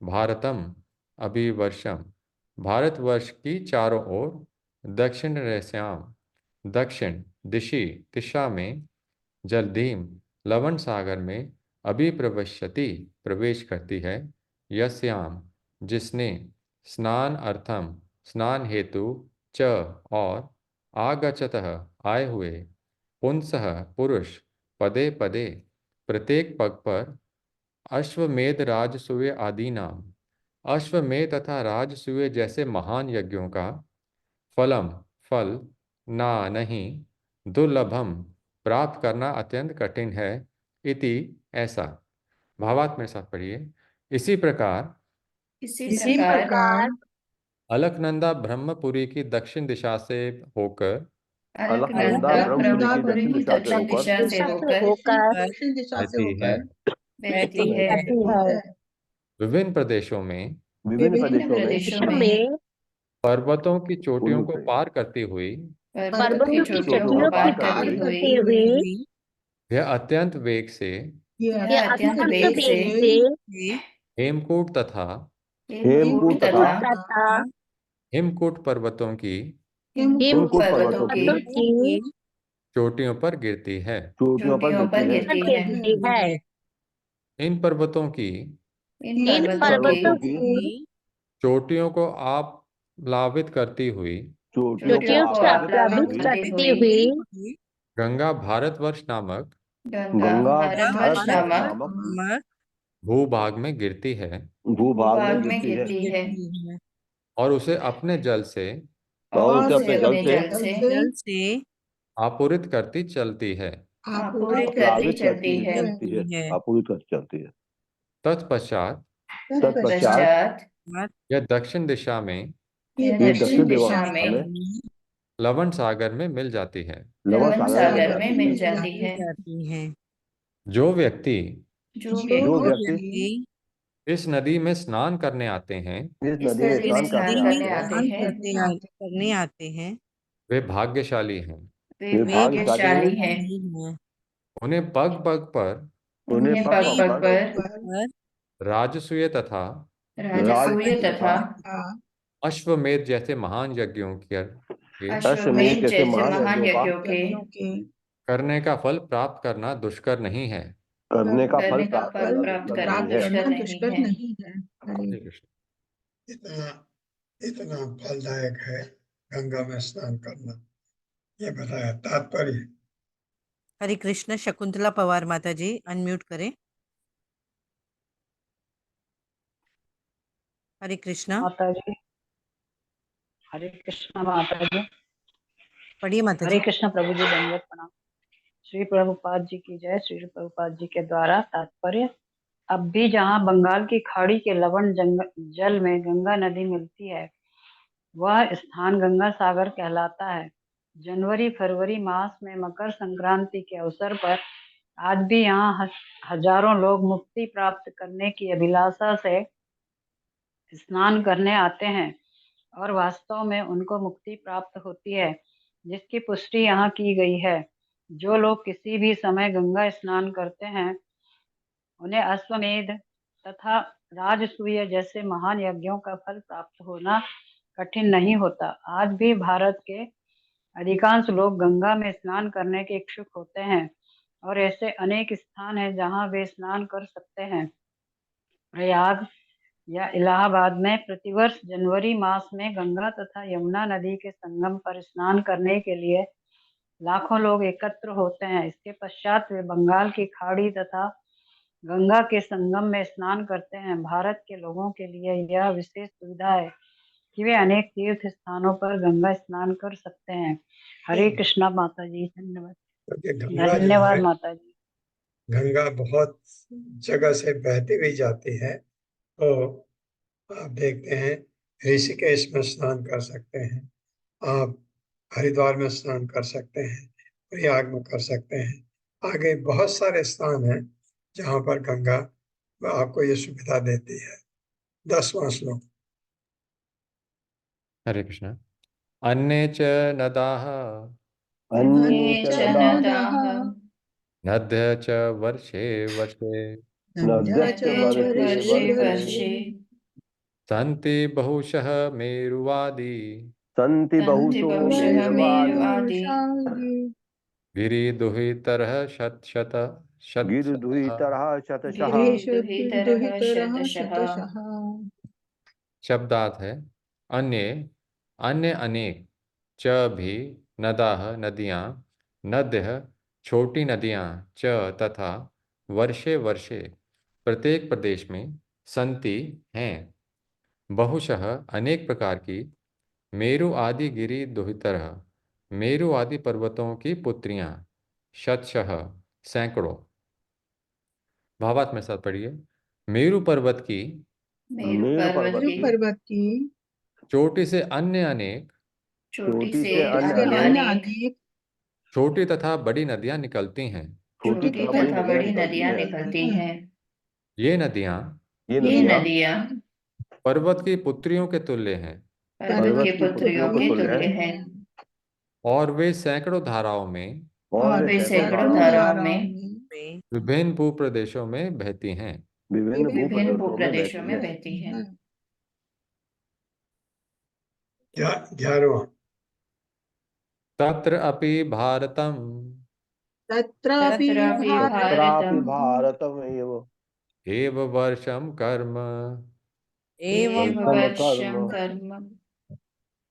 भारतम अभिवर्षम भारतवर्ष की चारों ओर दक्षिण रश्याम दक्षिण दिशा में जलधीम लवण सागर में अभिप्रविशति प्रवेश करती है यस्याम जिसने स्नान अर्थम स्नान हेतु च और आगच्छतः आए हुए पुंसः पुरुष पदे पदे प्रत्येक पग पर अश्वमेध राजसूय आदि नाम अश्वमेध तथा राजसूय जैसे महान यज्ञों का फलम फल ना नहीं दुर्लभम प्राप्त करना अत्यंत कठिन है इति ऐसा। भावार्थ मेरे साथ पढ़िए। इसी प्रकार इसी प्रकार अलकनंदा ब्रह्मपुरी की दक्षिण दिशा से होकर अलकनंदा ब्रह्मपुरी की दक्षिण दिशा से होकर दक्षिण दिशा से बहती है होकर बहती है। विभिन्न प्रदेशों में विभिन्न प्रदेशों में पर्वतों की चोटियों को पार करती हुई पर्वतों की चोटियों को पार करती हुई यह अत्यंत वेग से यह अत्यंत वेग से हेमकूट तथा हेमकूट तथा हिमकूट पर्वतों की हेमकूट पर्वतों की चोटियों पर गिरती है। चोटियों पर गिरती है। इन पर्वतों की इन पर्वतों की चोटियों को आप लावित करती हुई चोटियों को आप्लावित करती हुई गंगा भारतवर्ष नामक गंगा भारतवर्ष नामक भूभाग में गिरती है भूभाग में गिरती है और उसे अपने जल से और उसे अपने जल से जल से आपूरित करती चलती है। आपूरित करती चलती है। तत्पश्चात तत्पश्चात यह दक्षिण दिशा में यह दक्षिण दिशा में लवण सागर में मिल जाती है। लवण सागर में मिल जाती है। जाती है। जो व्यक्ति जो जो व्यक्ति व्यक्ति इस नदी में स्नान करने आते हैं इस नदी में स्नान करने करने आते हैं वे भाग्यशाली हैं। वे भाग्यशाली हैं। उन्हें पग पग पर उन्हें पग पग पर राजसूय तथा राजसूय तथा अश्वमेध जैसे महान यज्ञों के अश्वमेध जैसे महान यज्ञों के करने का फल प्राप्त करना दुष्कर नहीं है। करने का फल प्राप्त करना दुष्कर नहीं है। हरे कृष्ण। इतना इतना फलदायक है गंगा में स्नान करना, ये बताया तात्पर्य। हरे कृष्ण। शकुंतला पवार माता जी अनम्यूट करें। हरे कृष्णा। माता जी हरे कृष्णा माता जी पढ़िए माता हरे जी। कृष्ण प्रभु जी दंडवत प्रणाम। श्री प्रभुपाद जी की जय। श्री प्रभुपाद जी के द्वारा तात्पर्य। अब भी जहाँ बंगाल की खाड़ी के लवण जल में गंगा नदी मिलती है वह स्थान गंगा सागर कहलाता है। जनवरी फरवरी मास में मकर संक्रांति के अवसर पर आज भी यहाँ हजारों लोग मुक्ति प्राप्त करने की अभिलाषा से स्नान करने आते हैं और वास्तव में उनको मुक्ति प्राप्त होती है, जिसकी पुष्टि यहाँ की गई है। जो लोग किसी भी समय गंगा स्नान करते हैं उन्हें अश्वमेध तथा राजसूय जैसे महान यज्ञों का फल प्राप्त होना कठिन नहीं होता। आज भी भारत के अधिकांश लोग गंगा में स्नान करने के इच्छुक होते हैं और ऐसे अनेक स्थान हैं जहां वे स्नान कर सकते हैं। प्रयाग या इलाहाबाद में प्रतिवर्ष जनवरी मास में गंगा तथा यमुना नदी के संगम पर स्नान करने के लिए लाखों लोग एकत्र होते हैं। इसके पश्चात वे बंगाल की खाड़ी तथा गंगा के संगम में स्नान करते हैं। भारत के लोगों के लिए यह विशेष सुविधा है कि वे अनेक तीर्थ स्थानों पर गंगा स्नान कर सकते हैं। हरे कृष्णा माता जी, धन्यवाद। क्योंकि गंगा जो है, धन्यवाद माता जी। गंगा बहुत जगह से बहती हुई जाती है। तो आप देखते हैं ऋषिकेश में स्नान कर सकते हैं, आप हरिद्वार में स्नान कर सकते हैं, प्रयाग में कर सकते हैं। आगे बहुत सारे स्थान हैं जहाँ पर गंगा आपको ये सुविधा देती है। 10वां श्लोक। हरे कृष्ण। अन्ये च नदाः अन्ये च नदाः नद्यः च वर्षे वर्षे नद्यश्च वर्षे वर्षे सन्ति बहुशः मेरुवादी सन्ति बहुशो मेरुवादी गिरिदुहितरः शतशः गिरिदुहितरः शतशः शतशः। शब्दार्थ है अन्य, अन्य अनेक, च भी, नदाः नदियाँ, नद्यः छोटी नदियाँ, च तथा, वर्षे वर्षे प्रत्येक प्रदेश में, संति हैं, बहुशः अनेक प्रकार की, मेरु आदि गिरि दुहितरः मेरु आदि पर्वतों की पुत्रियां, शतशः सैकड़ों। भावार्थ में साथ पढ़िए। मेरु पर्वत की मेरु पर्वत की चोटी से अन्य अनेक चोटी से अन्य अनेक छोटी तथा बड़ी नदियां निकलती हैं। छोटी तथा बड़ी नदियां निकलती हैं। ये नदियां ये नदियां पर्वत की पुत्रियों के तुल्य हैं पर्वत की पुत्रियों के तुल्य हैं और वे सैकड़ों धाराओं में और वे सैकड़ों धाराओं में विभिन्न भूप्रदेशों में बहती हैं। विभिन्न भूप्रदेशों में बहती हैं। 11वां। तत्र अपि भारतम तत्रापि तत्रापि भारतमेव एव वर्षम कर्म कर्म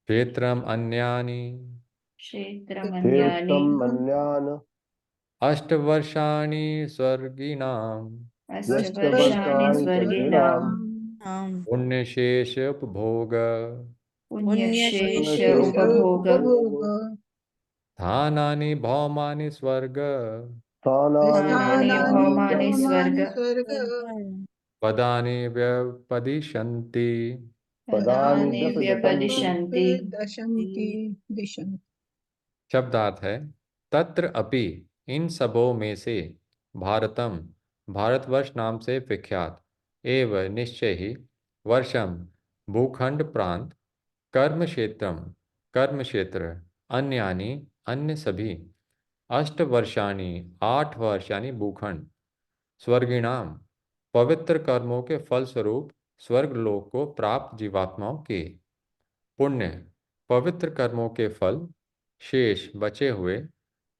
क्षेत्रम अन्यानि तीर्थम अन्यान् अष्टवर्षाणि स्वर्गिणाम् अष्टवर्षाणि स्वर्गिणाम् पुण्यशेष उपभोग पुण्यशेष उपभोग स्थानानि भौमानि स्वर्ग स्थानानि भौमानि स्वर्ग पदानि व्यपदिशन्ति। पदानि व्यपदिशन्ति। दशन्ति दिशन्ति। शब्दार्थ है तत्र अपि, इन सबों में से, भारतम भारतवर्ष नाम से विख्यात, एव निश्चय ही, वर्षम भूखंड प्रांत, कर्म क्षेत्रम कर्म क्षेत्र, अन्यानि अन्य सभी, अष्ट वर्षाणि 8 वर्ष यानी भूखंड, स्वर्गिणाम पवित्र कर्मों के फलस्वरूप स्वर्ग लोक को प्राप्त जीवात्माओं के, पुण्य पवित्र कर्मों के फल, शेष बचे हुए,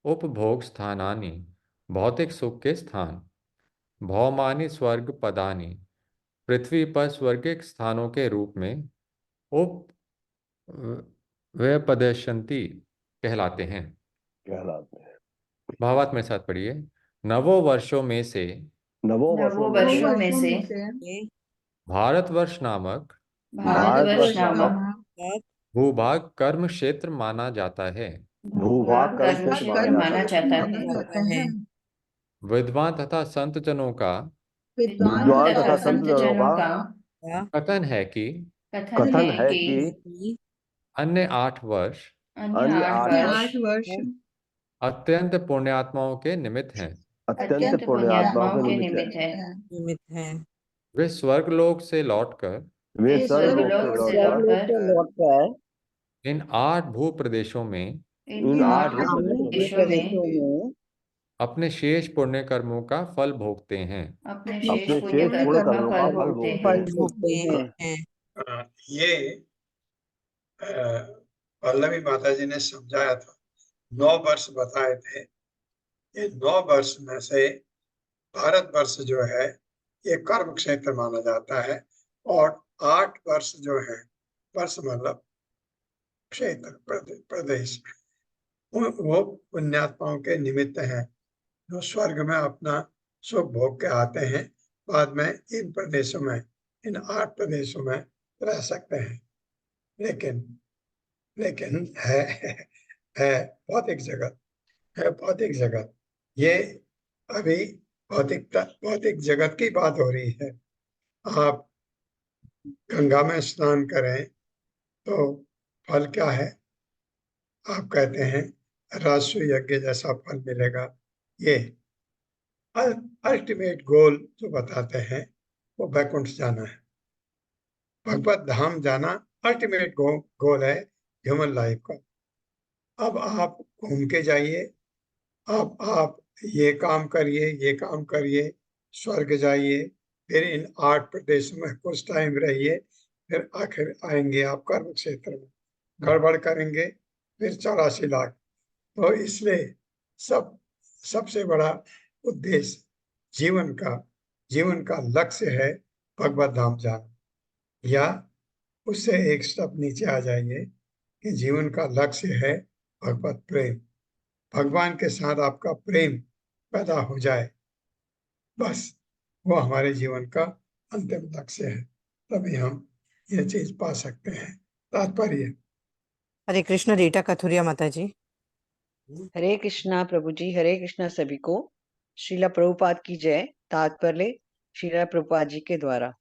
उपभोग स्थानानि भौतिक सुख के स्थान, भौमानि स्वर्ग पदानि पृथ्वी पर स्वर्गिक स्थानों के रूप में, उप व्यपदिशन्ति कहलाते हैं। भावार्थ में साथ पढ़िए। नवों वर्षों में से भारतवर्ष नामक भूभाग कर्म क्षेत्र माना जाता है। भूभाग कर्म क्षेत्र माना जाता है। विद्वान तथा संत जनों का विद्वान तथा संत जनों का कथन है कि कथन है कि अन्य 8 वर्ष अन्य अन्य 8 8 वर्ष 8 वर्ष अत्यंत पुण्यात्माओं के निमित्त हैं। अत्यंत पुण्यात्माओं के निमित्त है। निमित्त है। वे स्वर्गलोक से लौटकर वे वे स्वर्गलोक स्वर्गलोक से से लौटकर लौटकर इन 8 भूप्रदेशों में इन 8 देशों में अपने शेष पुण्य कर्मों का फल भोगते हैं। अपने अपने शेष पुण्य शेष पुण्य कर्मों कर्मों का का फल फल भोगते भोगते हैं। हैं। हैं। ये पल्लवी माता जी ने समझाया था, 9 वर्ष बताए थे। ये 9 वर्ष में से भारतवर्ष जो है ये कर्म क्षेत्र माना जाता है, और 8 वर्ष जो है, वर्ष मतलब क्षेत्र, प्रदेश, वो पुण्यात्माओं के निमित्त हैं, जो स्वर्ग में अपना सुख भोग के आते हैं, बाद में इन प्रदेशों में, इन 8 प्रदेशों में रह सकते हैं। लेकिन है भौतिक जगत, है भौतिक जगत। ये अभी भौतिक जगत की बात हो रही है। आप गंगा में स्नान करें तो फल क्या है? आप कहते हैं राजस्व यज्ञ जैसा फल मिलेगा। ये अल्टीमेट गोल जो बताते हैं वो वैकुंठ जाना है, भगवत धाम जाना अल्टीमेट गोल है ह्यूमन लाइफ का। अब आप घूम के जाइए, अब आप ये काम करिए, ये काम करिए, स्वर्ग जाइए, फिर इन 8 प्रदेशों में कुछ टाइम रहिए, फिर आखिर आएंगे आप कर्म क्षेत्र में, गड़बड़ करेंगे फिर 84 लाख। तो इसलिए सबसे बड़ा उद्देश्य जीवन का लक्ष्य है भगवत धाम जाना। या उससे एक स्टेप नीचे आ जाइए कि जीवन का लक्ष्य है भगवत प्रेम, भगवान के साथ आपका प्रेम पैदा हो जाए, बस वो हमारे जीवन का अंतिम लक्ष्य है, तभी हम ये चीज पा सकते हैं। तात्पर्य। हरे कृष्ण रीटा कथुरिया माता जी। हरे कृष्णा प्रभु जी, हरे कृष्णा सभी को। श्रीला प्रभुपाद की जय। तात्पर्य श्रीला प्रभुपाद जी के द्वारा।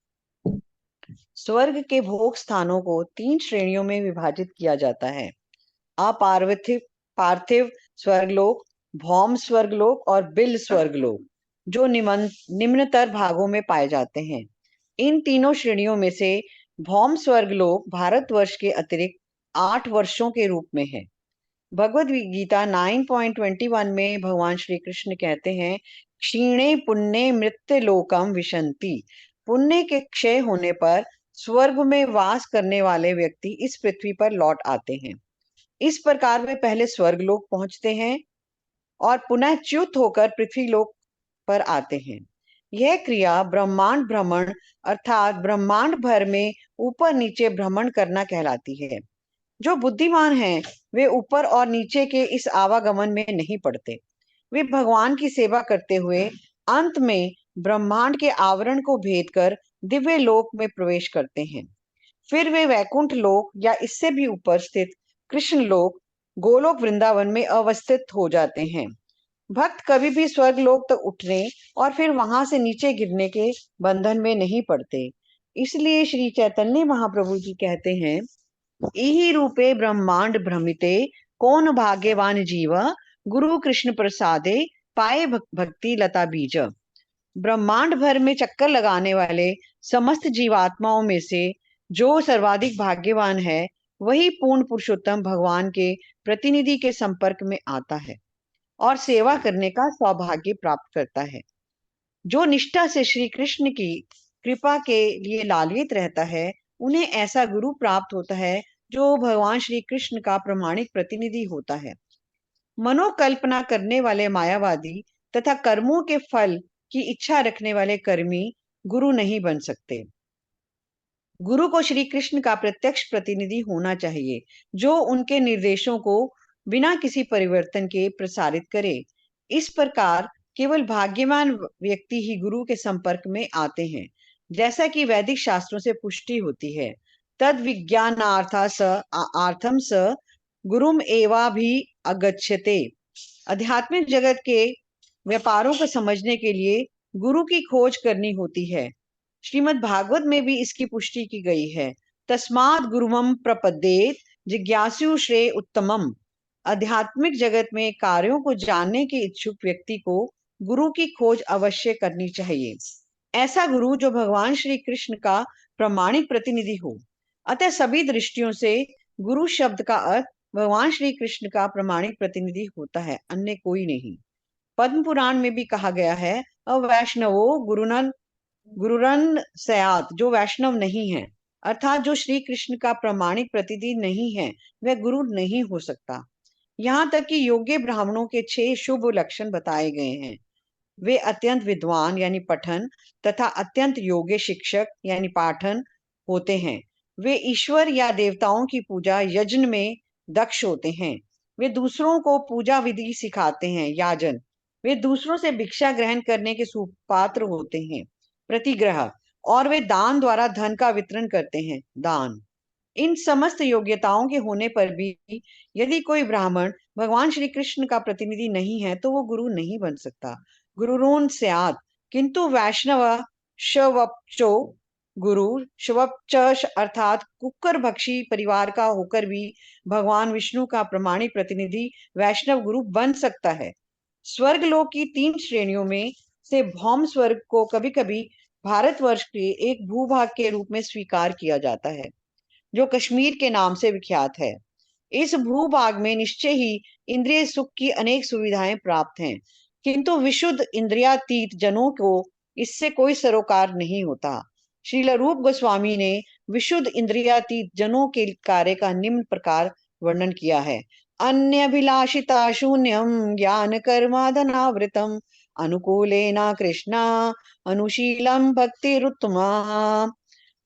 स्वर्ग के भोग स्थानों को 3 श्रेणियों में विभाजित किया जाता है: पार्थिव स्वर्गलोक, भौम स्वर्गलोक और बिल स्वर्गलोक, जो निम्नतर भागों में पाए जाते हैं। इन तीनों श्रेणियों में से भौम स्वर्गलोक भारतवर्ष के अतिरिक्त 8 वर्षों के रूप में है। भगवद गीता 9.21 में भगवान श्री कृष्ण कहते हैं, क्षीणे पुण्य मृत्य लोकम विशंति। पुण्य के क्षय होने पर स्वर्ग में वास करने वाले व्यक्ति इस पृथ्वी पर लौट आते हैं। इस प्रकार वे पहले स्वर्ग लोक पहुंचते हैं और पुनः च्युत होकर पृथ्वी लोक पर आते हैं। यह क्रिया ब्रह्मांड भ्रमण अर्थात ब्रह्मांड भर में ऊपर नीचे भ्रमण करना कहलाती है। जो बुद्धिमान हैं वे ऊपर और नीचे के इस आवागमन में नहीं पड़ते। वे भगवान की सेवा करते हुए अंत में ब्रह्मांड के आवरण को भेद कर दिव्य लोक में प्रवेश करते हैं। फिर वे वैकुंठ लोक या इससे भी ऊपर स्थित कृष्ण लोक, गोलोक वृंदावन में अवस्थित हो जाते हैं। भक्त कभी भी स्वर्ग लोक तक उठने और फिर वहां से नीचे गिरने के बंधन में नहीं पड़ते। इसलिए श्री चैतन्य महाप्रभु जी कहते हैं, इहि रूपे ब्रह्मांड भ्रमिते कौन भाग्यवान जीव, गुरु कृष्ण प्रसादे पाए भक्ति लता बीज। ब्रह्मांड भर में चक्कर लगाने वाले समस्त जीवात्माओं में से जो सर्वाधिक भाग्यवान है वही पूर्ण पुरुषोत्तम भगवान के प्रतिनिधि के संपर्क में आता है और सेवा करने का सौभाग्य प्राप्त करता है। जो निष्ठा से श्री कृष्ण की कृपा के लिए लालित रहता है, उन्हें ऐसा गुरु प्राप्त होता है जो भगवान श्री कृष्ण का प्रमाणिक प्रतिनिधि होता है। मनोकल्पना करने वाले मायावादी तथा कर्मों के फल की इच्छा रखने वाले कर्मी गुरु नहीं बन सकते। गुरु को श्री कृष्ण का प्रत्यक्ष प्रतिनिधि होना चाहिए, जो उनके निर्देशों को बिना किसी परिवर्तन के प्रसारित करे। इस प्रकार केवल भाग्यवान व्यक्ति ही गुरु के संपर्क में आते हैं, जैसा कि वैदिक शास्त्रों से पुष्टि होती है। तद विज्ञानार्थम स गुरुम एवा भी अगच्छते। आध्यात्मिक जगत के व्यापारों को समझने के लिए गुरु की खोज करनी होती है। श्रीमद् भागवत में भी इसकी पुष्टि की गई है। तस्मात् गुरुमं प्रपद्येत जिज्ञासु श्रेय उत्तमम। आध्यात्मिक जगत में कार्यों को जानने के इच्छुक व्यक्ति को गुरु की खोज अवश्य करनी चाहिए। ऐसा गुरु जो भगवान श्री कृष्ण का प्रामाणिक प्रतिनिधि हो। अतः सभी दृष्टियों से गुरु शब्द का अर्थ भगवान श्री कृष्ण का प्रामाणिक प्रतिनिधि होता है, अन्य कोई नहीं। पद्म पुराण में भी कहा गया है, अवैष्णवो गुरुरन सयात, जो वैष्णव नहीं है अर्थात जो श्री कृष्ण का प्रामाणिक प्रतिनिधि नहीं है वह गुरु नहीं हो सकता। यहाँ तक कि योग्य ब्राह्मणों के 6 शुभ लक्षण बताए गए हैं। वे अत्यंत विद्वान यानी पठन तथा अत्यंत योग्य शिक्षक यानी पाठन होते हैं। वे ईश्वर या देवताओं की पूजा यज्ञ में दक्ष होते हैं। वे दूसरों को पूजा विधि सिखाते हैं, याजन। वे दूसरों से भिक्षा ग्रहण करने के सुपात्र होते हैं, प्रतिग्रह। और वे दान द्वारा धन का वितरण करते हैं, दान। इन समस्त योग्यताओं के होने पर भी यदि कोई ब्राह्मण भगवान श्री कृष्ण का प्रतिनिधि नहीं है तो वो गुरु नहीं बन सकता। गुरुरोन स्यात्, किंतु वैष्णव शवपचो गुरु शवपच अर्थात कुकर भक्षी परिवार का होकर भी भगवान विष्णु का प्रामाणिक प्रतिनिधि वैष्णव गुरु बन सकता है। स्वर्ग लोक की 3 श्रेणियों में से भौम स्वर्ग को कभी कभी भारतवर्ष के एक भूभाग के रूप में स्वीकार किया जाता है, जो कश्मीर के नाम से विख्यात है। इस भूभाग में निश्चय ही इंद्रिय सुख की अनेक सुविधाएं प्राप्त हैं, किंतु विशुद्ध इंद्रियातीत जनों को इससे कोई सरोकार नहीं होता। श्रील रूप गोस्वामी ने विशुद्ध इंद्रियातीत जनों के कार्य का निम्न प्रकार वर्णन किया है। अन्यभिलाषिता शून्यम ज्ञान कर्माधनावृतम अनुकूलेना कृष्णा अनुशीलम भक्तिरुत्तमा।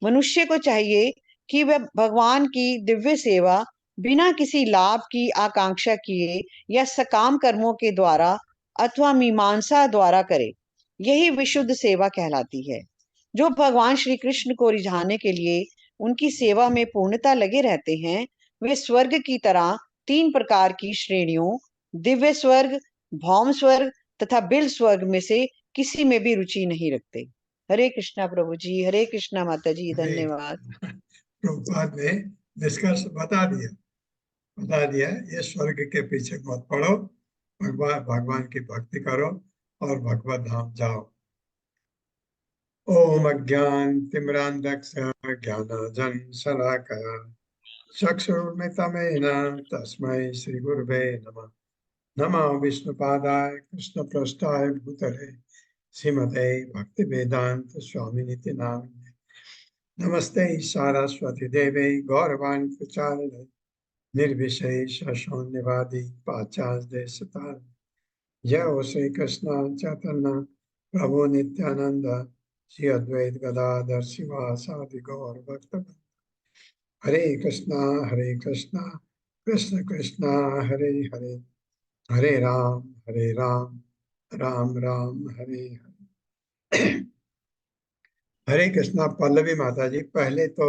मनुष्य को चाहिए कि वह भगवान की दिव्य सेवा बिना किसी लाभ की आकांक्षा किए या सकाम कर्मों के द्वारा अथवा मीमांसा द्वारा करे। यही विशुद्ध सेवा कहलाती है। जो भगवान श्री कृष्ण को रिझाने के लिए उनकी सेवा में पूर्णता लगे रहते हैं, वे स्वर्ग की तरह 3 प्रकार की श्रेणियों दिव्य स्वर्ग, भौम स्वर्ग तथा बिल स्वर्ग में से किसी में भी रुचि नहीं रखते। हरे कृष्णा प्रभु जी, हरे कृष्णा माता जी, धन्यवाद। प्रभुपाद ने निष्कर्ष बता दिया। ये स्वर्ग के पीछे मत पड़ो, भगवान की भक्ति करो और भगवत धाम जाओ। ओम अज्ञानतिमिरान्धस्य ज्ञानाञ्जन शलाकया चक्षुर्मिलितमेन तस्मै श्री गुरुवे नमः। नमो विष्णुपादाय कृष्णप्रेष्ठाय भूतले श्रीमते भक्तिवेदांत स्वामिनिति नामिने। नमस्ते सारस्वती देवे गौरवाणी प्रचारिणे निर्विशेष शून्यवादी पाश्चात्य देशतारिणे। जय हो श्री कृष्ण चैतन्य प्रभु नित्यानंद श्री अद्वैत गदाधर शिवासादि गौर भक्तवृंद। हरे कृष्णा कृष्ण कृष्णा हरे हरे, हरे राम राम राम हरे हरे। हरे कृष्णा। पल्लवी माता जी, पहले तो